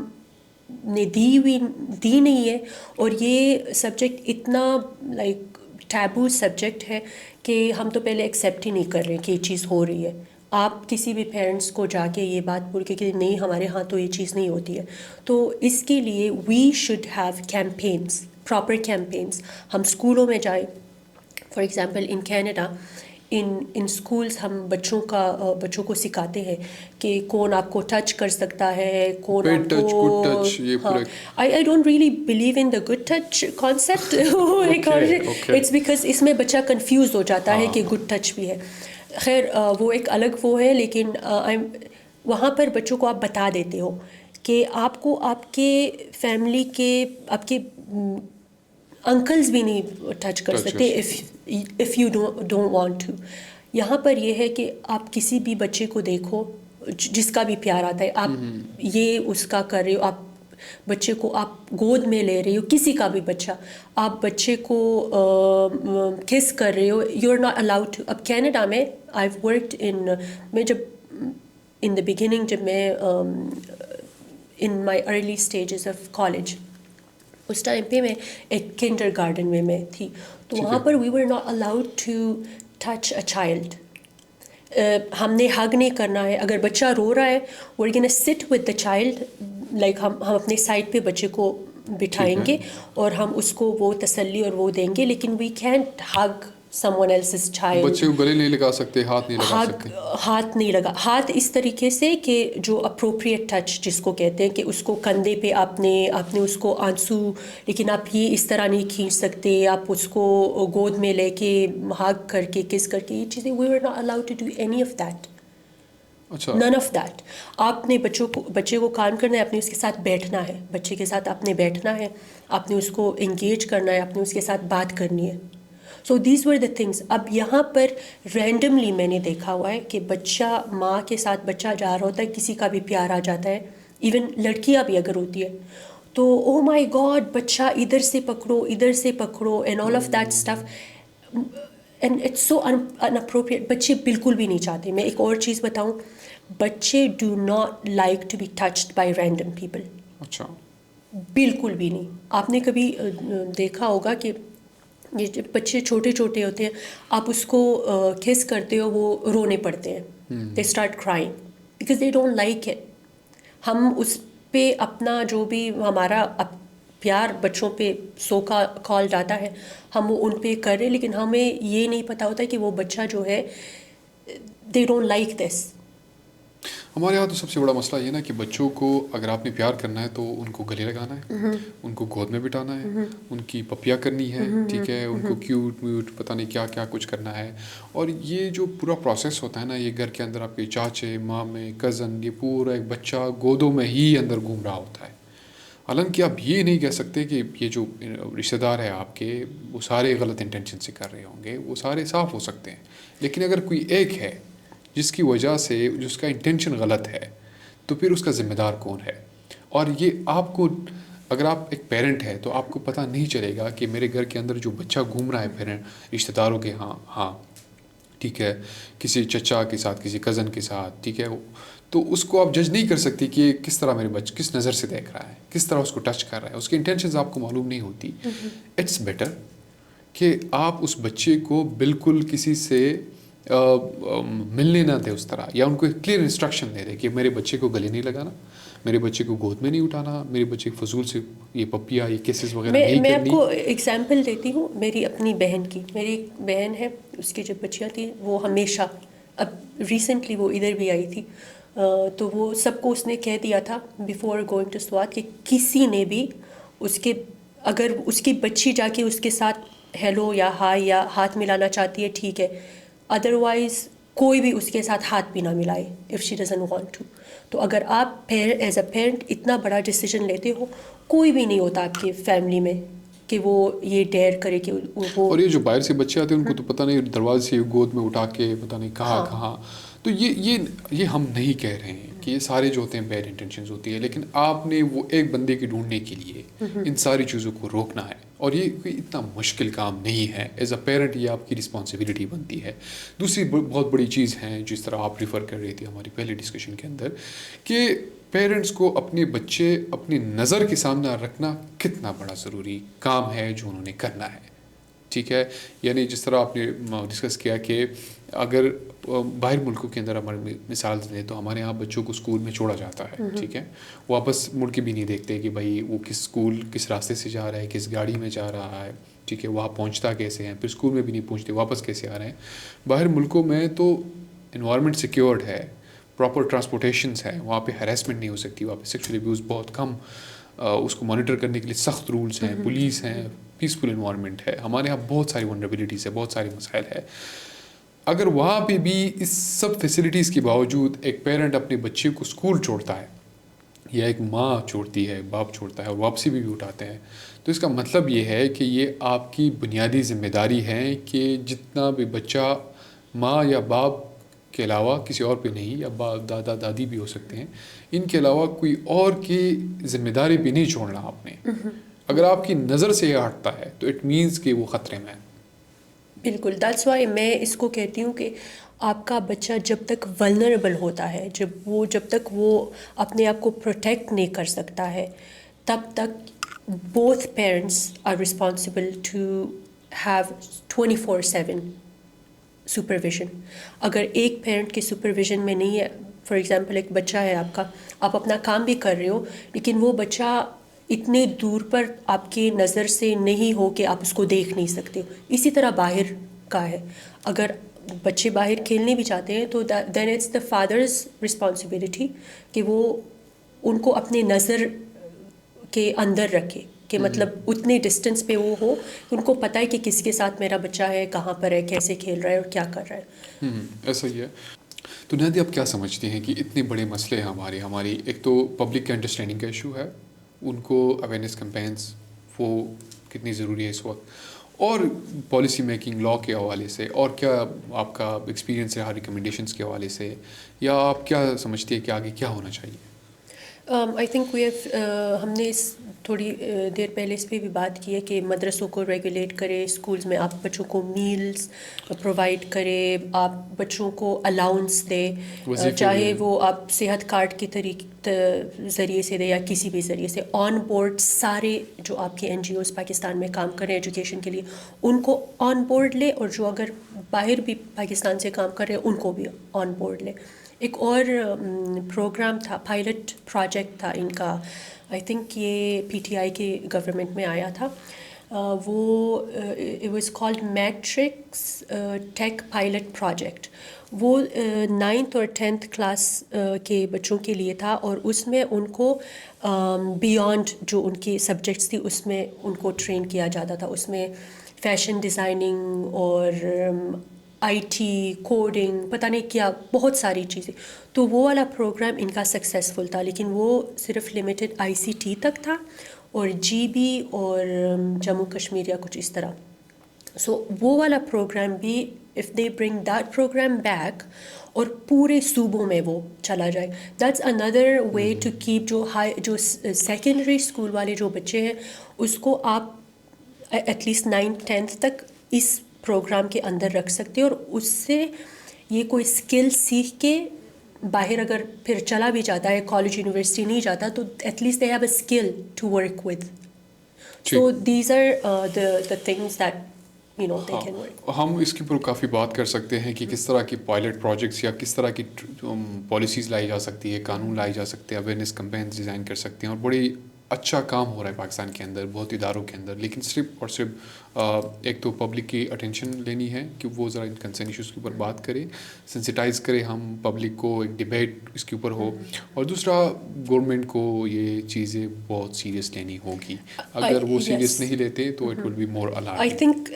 نے دی نہیں ہے, اور یہ سبجیکٹ اتنا لائک ٹیبو سبجیکٹ ہے کہ ہم تو پہلے ایکسیپٹ ہی نہیں کر رہے کہ یہ چیز ہو رہی ہے. آپ کسی بھی پیرنٹس کو جا کے یہ بات بول کے کہ نہیں ہمارے ہاں تو یہ چیز نہیں ہوتی ہے, تو اس کے لیے we should have campaigns, proper campaigns. ہم اسکولوں میں جائیں, for example in Canada in schools ہم بچوں کو سکھاتے ہیں کہ کون آپ کو ٹچ کر سکتا ہے, کون آپ کو, ہاں, I don't really believe in the good touch concept. It's because اس میں بچہ کنفیوز ہو جاتا ہے کہ گڈ ٹچ بھی ہے. خیر وہ ایک الگ وہ ہے, لیکن وہاں پر بچوں کو آپ بتا دیتے ہو کہ آپ کو آپ کے فیملی کے, آپ کے انکلز بھی نہیں ٹچ کر سکتے if you don't want to. یہاں پر یہ ہے کہ آپ کسی بھی بچے کو دیکھو جس کا بھی پیار آتا ہے, آپ یہ اس کا کر رہے ہو, آپ بچے کو آپ گود میں لے رہے ہو, کسی کا بھی بچہ, آپ بچے کو کس کر رہے ہو, you are not allowed to. اب کینیڈا میں آئی ہیو ورکڈ میں جب ان دا بگننگ, جب میں in my early stages of college, اس ٹائم پہ میں ایک کنڈر گارڈن میں تھی, تو وہاں پر we were not allowed to touch a child. ہم نے ہگ نہیں کرنا ہے. اگر بچہ رو رہا ہے, we are gonna sit with the child, like ہم اپنے سائڈ پہ بچے کو بٹھائیں گے اور ہم اس کو وہ تسلی اور وہ دیں گے, لیکن we can't hug someone else's child. بچے کو گلے نہیں لگا سکتے, ہاتھ نہیں لگا سکتے. ہاتھ نہیں لگا, ہاتھ اس طریقے سے کہ جو اپروپریٹ ٹچ جس کو کہتے ہیں کہ اس کو کندھے پہ آپ نے اس کو آنسو, لیکن آپ یہ اس طرح نہیں کھینچ سکتے, آپ اس کو گود میں لے کے ہگ کر کے کس کر کے, یہ چیزیں we were not allowed to do any of that. None of that. آپ نے بچے کو کام کرنا ہے, آپ نے اس کے ساتھ بیٹھنا ہے, بچے کے ساتھ آپ نے بیٹھنا ہے, آپ نے اس کو انگیج کرنا ہے, آپ نے اس کے ساتھ بات کرنی ہے. So these were the things. اب یہاں پر رینڈملی میں نے دیکھا ہوا ہے کہ بچہ, ماں کے ساتھ بچہ جا رہا ہوتا ہے, کسی کا بھی پیار آ جاتا ہے, ایون لڑکیاں بھی اگر ہوتی ہے تو او مائی گاڈ بچہ ادھر سے پکڑو and all of that stuff, and it's so inappropriate. بچے بالکل بھی نہیں چاہتے. میں ایک اور چیز بتاؤں, بچے do not like to be touched by random people. اچھا, بالکل بھی نہیں. آپ نے کبھی دیکھا ہوگا کہ یہ جب بچے چھوٹے ہوتے ہیں, آپ اس کو کس کرتے ہو, وہ رونے پڑتے ہیں, they start crying because they don't like it. ہم اس پہ اپنا جو بھی ہمارا پیار بچوں پہ سو کا کال جاتا ہے, ہم وہ ان پہ کر رہے, لیکن ہمیں یہ نہیں پتہ ہوتا کہ وہ بچہ جو ہے دے ڈونٹ لائک دس. ہمارے یہاں تو سب سے بڑا مسئلہ یہ نا کہ بچوں کو اگر آپ نے پیار کرنا ہے تو ان کو گلے لگانا ہے, ان کو گود میں بٹھانا ہے, ان کی پپیا کرنی ہے, ٹھیک ہے, ان کو کیوٹ میوٹ پتہ نہیں کیا کیا کچھ کرنا ہے. اور یہ جو پورا پروسیس ہوتا ہے نا, یہ گھر کے اندر آپ کے چاچے مامے کزن, یہ پورا ایک بچہ گودوں میں ہی اندر گھوم رہا ہوتا ہے. حالانکہ آپ یہ نہیں کہہ سکتے کہ یہ جو رشتہ دار ہے آپ کے وہ سارے غلط انٹینشن سے کر رہے ہوں گے, وہ سارے صاف ہو سکتے ہیں, لیکن اگر کوئی ایک ہے جس کی وجہ سے جس کا انٹینشن غلط ہے تو پھر اس کا ذمہ دار کون ہے. اور یہ آپ کو, اگر آپ ایک پیرنٹ ہے تو آپ کو پتہ نہیں چلے گا کہ میرے گھر کے اندر جو بچہ گھوم رہا ہے پیرنٹ رشتہ داروں کے ہاں ٹھیک ہے, کسی چچا کے ساتھ, کسی کزن کے ساتھ, ٹھیک ہے, تو اس کو آپ جج نہیں کر سکتی کہ کس طرح میرے بچہ کس نظر سے دیکھ رہا ہے, کس طرح اس کو ٹچ کر رہا ہے, اس کی انٹینشنز آپ کو معلوم نہیں ہوتی. اٹس بیٹر کہ آپ اس بچے کو بالکل کسی سے ملنے نہ دے اس طرح, یا ان کو ایک کلیئر انسٹرکشن دے دے کہ میرے بچے کو گلے نہیں لگانا, میرے بچے کو گود میں نہیں اٹھانا, میرے بچے کو فضول سے یہ پپیا یہ کیسز وغیرہ نہیں کرنی. میں آپ کو ایگزامپل دیتی ہوں میری اپنی بہن کی. میری ایک بہن ہے, اس کی جب بچیاں تھیں وہ ہمیشہ, اب ریسنٹلی وہ ادھر بھی آئی تھی, تو وہ سب کو اس نے کہہ دیا تھا بیفور گوئنگ ٹو سوات کہ کسی نے بھی اس کے, اگر اس کی بچی جا کے اس کے ساتھ ہیلو یا ہائی یا ہاتھ ملانا چاہتی ہے ٹھیک ہے, ادروائز کوئی بھی اس کے ساتھ ہاتھ بھی نہ ملائے if she doesn't want to. تو اگر آپ ایز اے پیرنٹ اتنا بڑا ڈیسیجن لیتے ہو, کوئی بھی نہیں ہوتا آپ کی فیملی میں کہ وہ یہ ڈیئر کرے کہ وہ. اور یہ جو باہر سے بچے آتے ہیں ان کو تو پتہ نہیں, دروازے سے گود میں اٹھا کے پتہ نہیں کہاں. تو یہ ہم نہیں کہہ رہے ہیں کہ یہ سارے جو ہوتے ہیں بیڈ انٹینشنز ہوتی ہے, لیکن آپ نے وہ ایک بندے کی ڈھونڈنے کے لیے ان ساری چیزوں کو روکنا ہے, اور یہ کوئی اتنا مشکل کام نہیں ہے. ایز اے پیرنٹ یہ آپ کی رسپانسبلٹی بنتی ہے. دوسری بہت بڑی چیز ہے جس طرح آپ ریفر کر رہی تھی ہماری پہلے ڈسکشن کے اندر, کہ پیرنٹس کو اپنے بچے اپنی نظر کے سامنے رکھنا کتنا بڑا ضروری کام ہے جو انہوں نے کرنا ہے, ٹھیک ہے. یعنی جس طرح آپ نے ڈسکس کیا کہ اگر باہر ملکوں کے اندر ہمارے مثال دیں تو ہمارے یہاں بچوں کو اسکول میں چھوڑا جاتا ہے, ٹھیک ہے, واپس مڑ کے بھی نہیں دیکھتے کہ بھائی وہ کس اسکول کس راستے سے جا رہا ہے, کس گاڑی میں جا رہا ہے, ٹھیک ہے, وہاں پہنچتا کیسے ہیں, پھر اسکول میں بھی نہیں پہنچتے, واپس کیسے آ رہے ہیں. باہر ملکوں میں تو انوائرمنٹ سیکیورڈ ہے, پراپر ٹرانسپورٹیشنس ہے, وہاں پہ ہیراسمنٹ نہیں ہو سکتی, وہاں پہ سیکشل ابیوز بہت کم, اس کو مانیٹر کرنے کے لیے سخت رولس ہیں, پولیس ہیں, پیسفل انوائرمنٹ ہے. ہمارے یہاں بہت ساری ونربلٹیز ہے, بہت سارے مسائل ہے. اگر وہاں پہ بھی اس سب فیسلٹیز کے باوجود ایک پیرنٹ اپنے بچے کو اسکول چھوڑتا ہے, یا ایک ماں چھوڑتی ہے, باپ چھوڑتا ہے, اور واپسی بھی اٹھاتے ہیں, تو اس کا مطلب یہ ہے کہ یہ آپ کی بنیادی ذمہ داری ہے کہ جتنا بھی بچہ ماں یا باپ کے علاوہ کسی اور پہ نہیں, یا باپ دادا دادی بھی ہو سکتے ہیں, ان کے علاوہ کوئی اور کی ذمہ داری بھی نہیں چھوڑنا آپ نے. اگر آپ کی نظر سے یہ ہٹتا ہے تو اٹ مینس کہ وہ خطرے میں ہے. بالکل, دیٹس وائی میں اس کو کہتی ہوں کہ آپ کا بچہ جب تک ولنریبل ہوتا ہے, جب تک وہ اپنے آپ کو پروٹیکٹ نہیں کر سکتا ہے, تب تک both parents are responsible to have 24/7 supervision. اگر ایک پیرنٹ کے سپرویژن میں نہیں ہے, فار ایگزامپل ایک بچہ ہے آپ کا, آپ اپنا کام بھی کر رہے ہو, لیکن وہ بچہ اتنے دور پر آپ کی نظر سے نہیں ہو کہ آپ اس کو دیکھ نہیں سکتے. اسی طرح باہر کا ہے. اگر بچے باہر کھیلنے بھی چاہتے ہیں تو دین اٹس دا فادرز رسپانسبلٹی کہ وہ ان کو اپنے نظر کے اندر رکھے, کہ مطلب اتنے ڈسٹینس پہ وہ ہو کہ ان کو پتہ ہے کہ کس کے ساتھ میرا بچہ ہے, کہاں پر ہے, کیسے کھیل رہا ہے اور کیا کر رہا ہے. ایسا ہی ہے. تو نہدی آپ کیا سمجھتی ہیں کہ اتنے بڑے مسئلے ہیں ہماری ایک تو پبلک کے انڈرسٹینڈنگ کا ایشو ہے, ان کو اویئرنیس کمپینس وہ کتنی ضروری ہے اس وقت, اور پالیسی میکنگ لا کے حوالے سے, اور کیا آپ کا ایکسپیرینس رہا ریکمنڈیشنس کے حوالے سے, یا آپ کیا سمجھتی ہیں کہ آگے کیا ہونا چاہیے؟ آئی تھنک ہم نے تھوڑی دیر پہلے اس پہ بھی بات کی ہے کہ مدرسوں کو ریگولیٹ کرے, اسکولز میں آپ بچوں کو میلز پرووائڈ کرے, آپ بچوں کو الاؤنس دے, چاہے وہ آپ صحت کارڈ کے ذریعے سے دے یا کسی بھی ذریعے سے. آن بورڈ سارے جو آپ کے این جی اوز پاکستان میں کام کر رہے ہیں ایجوکیشن کے لیے, ان کو آن بورڈ لے, اور جو اگر باہر بھی پاکستان سے کام کر رہے ہیں ان کو بھی آن بورڈ لے. ایک اور پروگرام تھا, پائلٹ پروجیکٹ تھا ان کا, آئی تھنک یہ پی ٹی آئی کے گورنمنٹ میں آیا تھا, وہ it was called matrix take pilot project. وہ 9th اور 10th کلاس کے بچوں کے لیے تھا, اور اس میں ان کو بیانڈ جو ان کی سبجیکٹس تھی اس میں ان کو ٹرین کیا جاتا تھا. اس میں فیشن ڈیزائننگ اور آئی ٹی, کوڈنگ, پتہ نہیں کیا, بہت ساری چیزیں. تو وہ والا پروگرام ان کا سکسیزفل تھا, لیکن وہ صرف لمیٹڈ آئی سی ٹی تک تھا اور جی بی اور جموں کشمیر یا کچھ اس طرح. سو وہ والا پروگرام بھی if they bring that program back اور پورے صوبوں میں وہ چلا جائے, that's another way to keep جو سیکنڈری اسکول والے جو بچے ہیں اس کو آپ ایٹ لیسٹ 9th 10th تک اس پروگرام کے اندر رکھ سکتے, اور اس سے یہ کوئی اسکل سیکھ کے باہر اگر پھر چلا بھی جاتا ہے, کالج یونیورسٹی نہیں جاتا, تو at least they have a skill to work with. So these are the things that they can work. ہم اس کے اوپر کافی بات کر سکتے ہیں کہ کس طرح کی پائلٹ پروجیکٹس یا کس طرح کی پالیسیز لائی جا سکتی ہے, قانون لائے جا سکتے ہیں, اویئرنیس کمپینس ڈیزائن کر سکتے ہیں, اور بڑی اچھا کام ہو رہا ہے پاکستان کے اندر بہت اداروں کے اندر. لیکن صرف اور صرف ایک تو پبلک کی اٹینشن لینی ہے کہ وہ ذرا ان کنسرن ایشوز کے اوپر بات کرے, سینسیٹائز کرے ہم پبلک کو, ایک ڈبیٹ اس کے اوپر ہو, اور دوسرا گورنمنٹ کو یہ چیزیں بہت سیریس لینی ہوگی. اگر وہ سیریس نہیں لیتے تو it will be more alarming. I think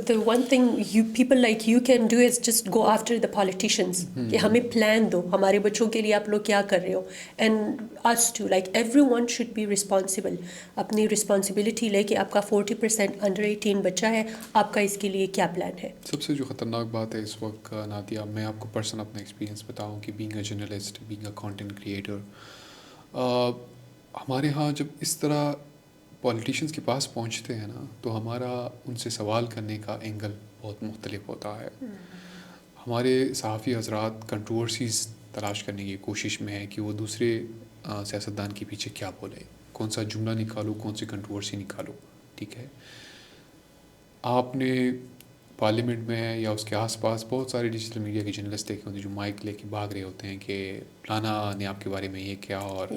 the one thing people like you can do is just go after the politicians کہ ہمیں پلان دو, ہمارے بچوں کے لیے آپ لوگ کیا کر رہے ہو, and us too, like everyone should be responsible. اپنی رسپانسبلٹی لے کے آپ کا 40% انڈر 18 بچہ ہے, آپ کا اس کے لیے کیا پلان ہے. سب سے جو خطرناک بات ہے اس وقت نادیہ, میں آپ کو پرسنل اپنا ایکسپیرینس بتاؤں کہ being a journalist, being a content creator, ہمارے ہاں جب اس طرح پولیٹیشینس کے پاس پہنچتے ہیں نا تو ہمارا ان سے سوال کرنے کا اینگل بہت مختلف ہوتا ہے. ہمارے صحافی حضرات کنٹروورسیز تلاش کرنے کی کوشش میں ہے کہ وہ دوسرے سیاستدان کے پیچھے کیا بولے, کون سا جملہ نکالو, کون سی کنٹروورسی نکالو. ٹھیک ہے, آپ نے پارلیمنٹ میں یا اس کے آس پاس بہت سارے ڈیجیٹل میڈیا کے جرنلسٹ دیکھے ہوتے ہیں جو مائک لے کے بھاگ رہے ہوتے ہیں کہ فلانا نے آپ کے بارے میں یہ کیا اور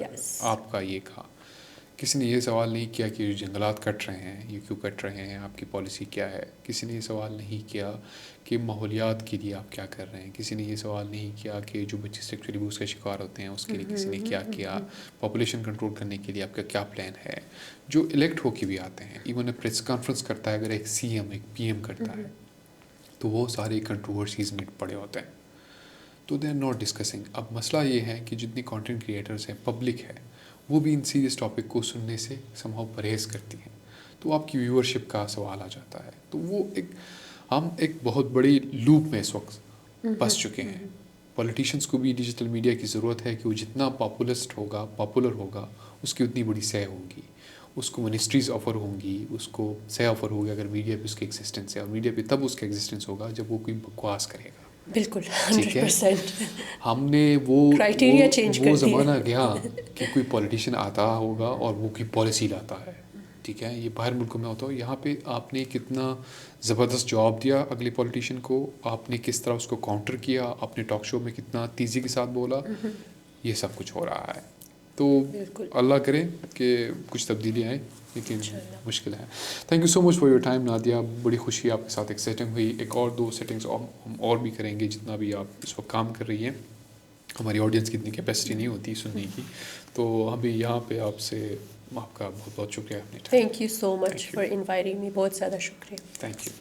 آپ کا یہ کہا. کسی نے یہ سوال نہیں کیا کہ جنگلات کٹ رہے ہیں, یہ کیوں کٹ رہے ہیں, آپ کی پالیسی کیا ہے. کسی نے یہ سوال نہیں کیا کہ ماحولیات کے لیے آپ کیا کر رہے ہیں. کسی نے یہ سوال نہیں کیا کہ جو بچے سیکچولی ابیوز کا شکار ہوتے ہیں اس کے لیے کسی نے کیا کیا. پاپولیشن کنٹرول کرنے کے لیے آپ کا کیا پلان ہے. جو الیکٹ ہو کے بھی آتے ہیں, ایون پریس کانفرنس کرتا ہے اگر ایک سی ایم ایک پی ایم کرتا ہے تو وہ سارے کنٹروورسیز میں پڑے ہوتے ہیں, تو دے آر ناٹ ڈسکسنگ. اب مسئلہ یہ ہے کہ جتنے کانٹینٹ کریٹرز ہیں, پبلک ہے, وہ بھی ان سیریس ٹاپک کو سننے سے سمہاؤ پرہیز کرتی ہیں, تو آپ کی ویورشپ کا سوال آ جاتا ہے. تو وہ ہم ایک بہت بڑی لوپ میں اس وقت پھنس چکے ہیں. پولیٹیشینس کو بھی ڈیجیٹل میڈیا کی ضرورت ہے کہ وہ جتنا پاپولر ہوگا اس کی اتنی بڑی سہ ہوگی, اس کو منسٹریز آفر ہوں گی, اس کو سہ آفر ہوگی اگر میڈیا پہ اس کی ایگزسٹنس ہے, اور میڈیا پہ تب اس کا ایگزسٹنس ہوگا جب وہ کوئی بکواس کرے گا. بالکل 100%. ہم نے وہ زمانہ گیا کہ کوئی پولیٹیشین آتا ہوگا اور وہ کوئی پالیسی لاتا ہے. ٹھیک ہے, یہ باہر ملکوں میں ہوتا ہو. یہاں پہ آپ نے کتنا زبردست جواب دیا اگلے پولیٹیشین کو, آپ نے کس طرح اس کو کاؤنٹر کیا, آپ نے ٹاک شو میں کتنا تیزی کے ساتھ بولا, یہ سب کچھ ہو رہا ہے. تو بالکل اللہ کرے کہ کچھ تبدیلی آئے، لیکن مشکل ہے. Thank you so much for your time Nadia. بڑی خوشی آپ کے ساتھ ایک سیٹنگ ہوئی. ایک اور 2 سیٹنگس ہم اور بھی کریں گے، جتنا بھی آپ اس وقت کام کر رہی ہیں. ہماری آڈینس کی اتنی کیپیسٹی نہیں ہوتی سننے کی، تو ابھی یہاں پہ آپ سے آپ کا بہت بہت شکریہ. Thank you so much for inviting me. بہت زیادہ شکریہ. Thank you.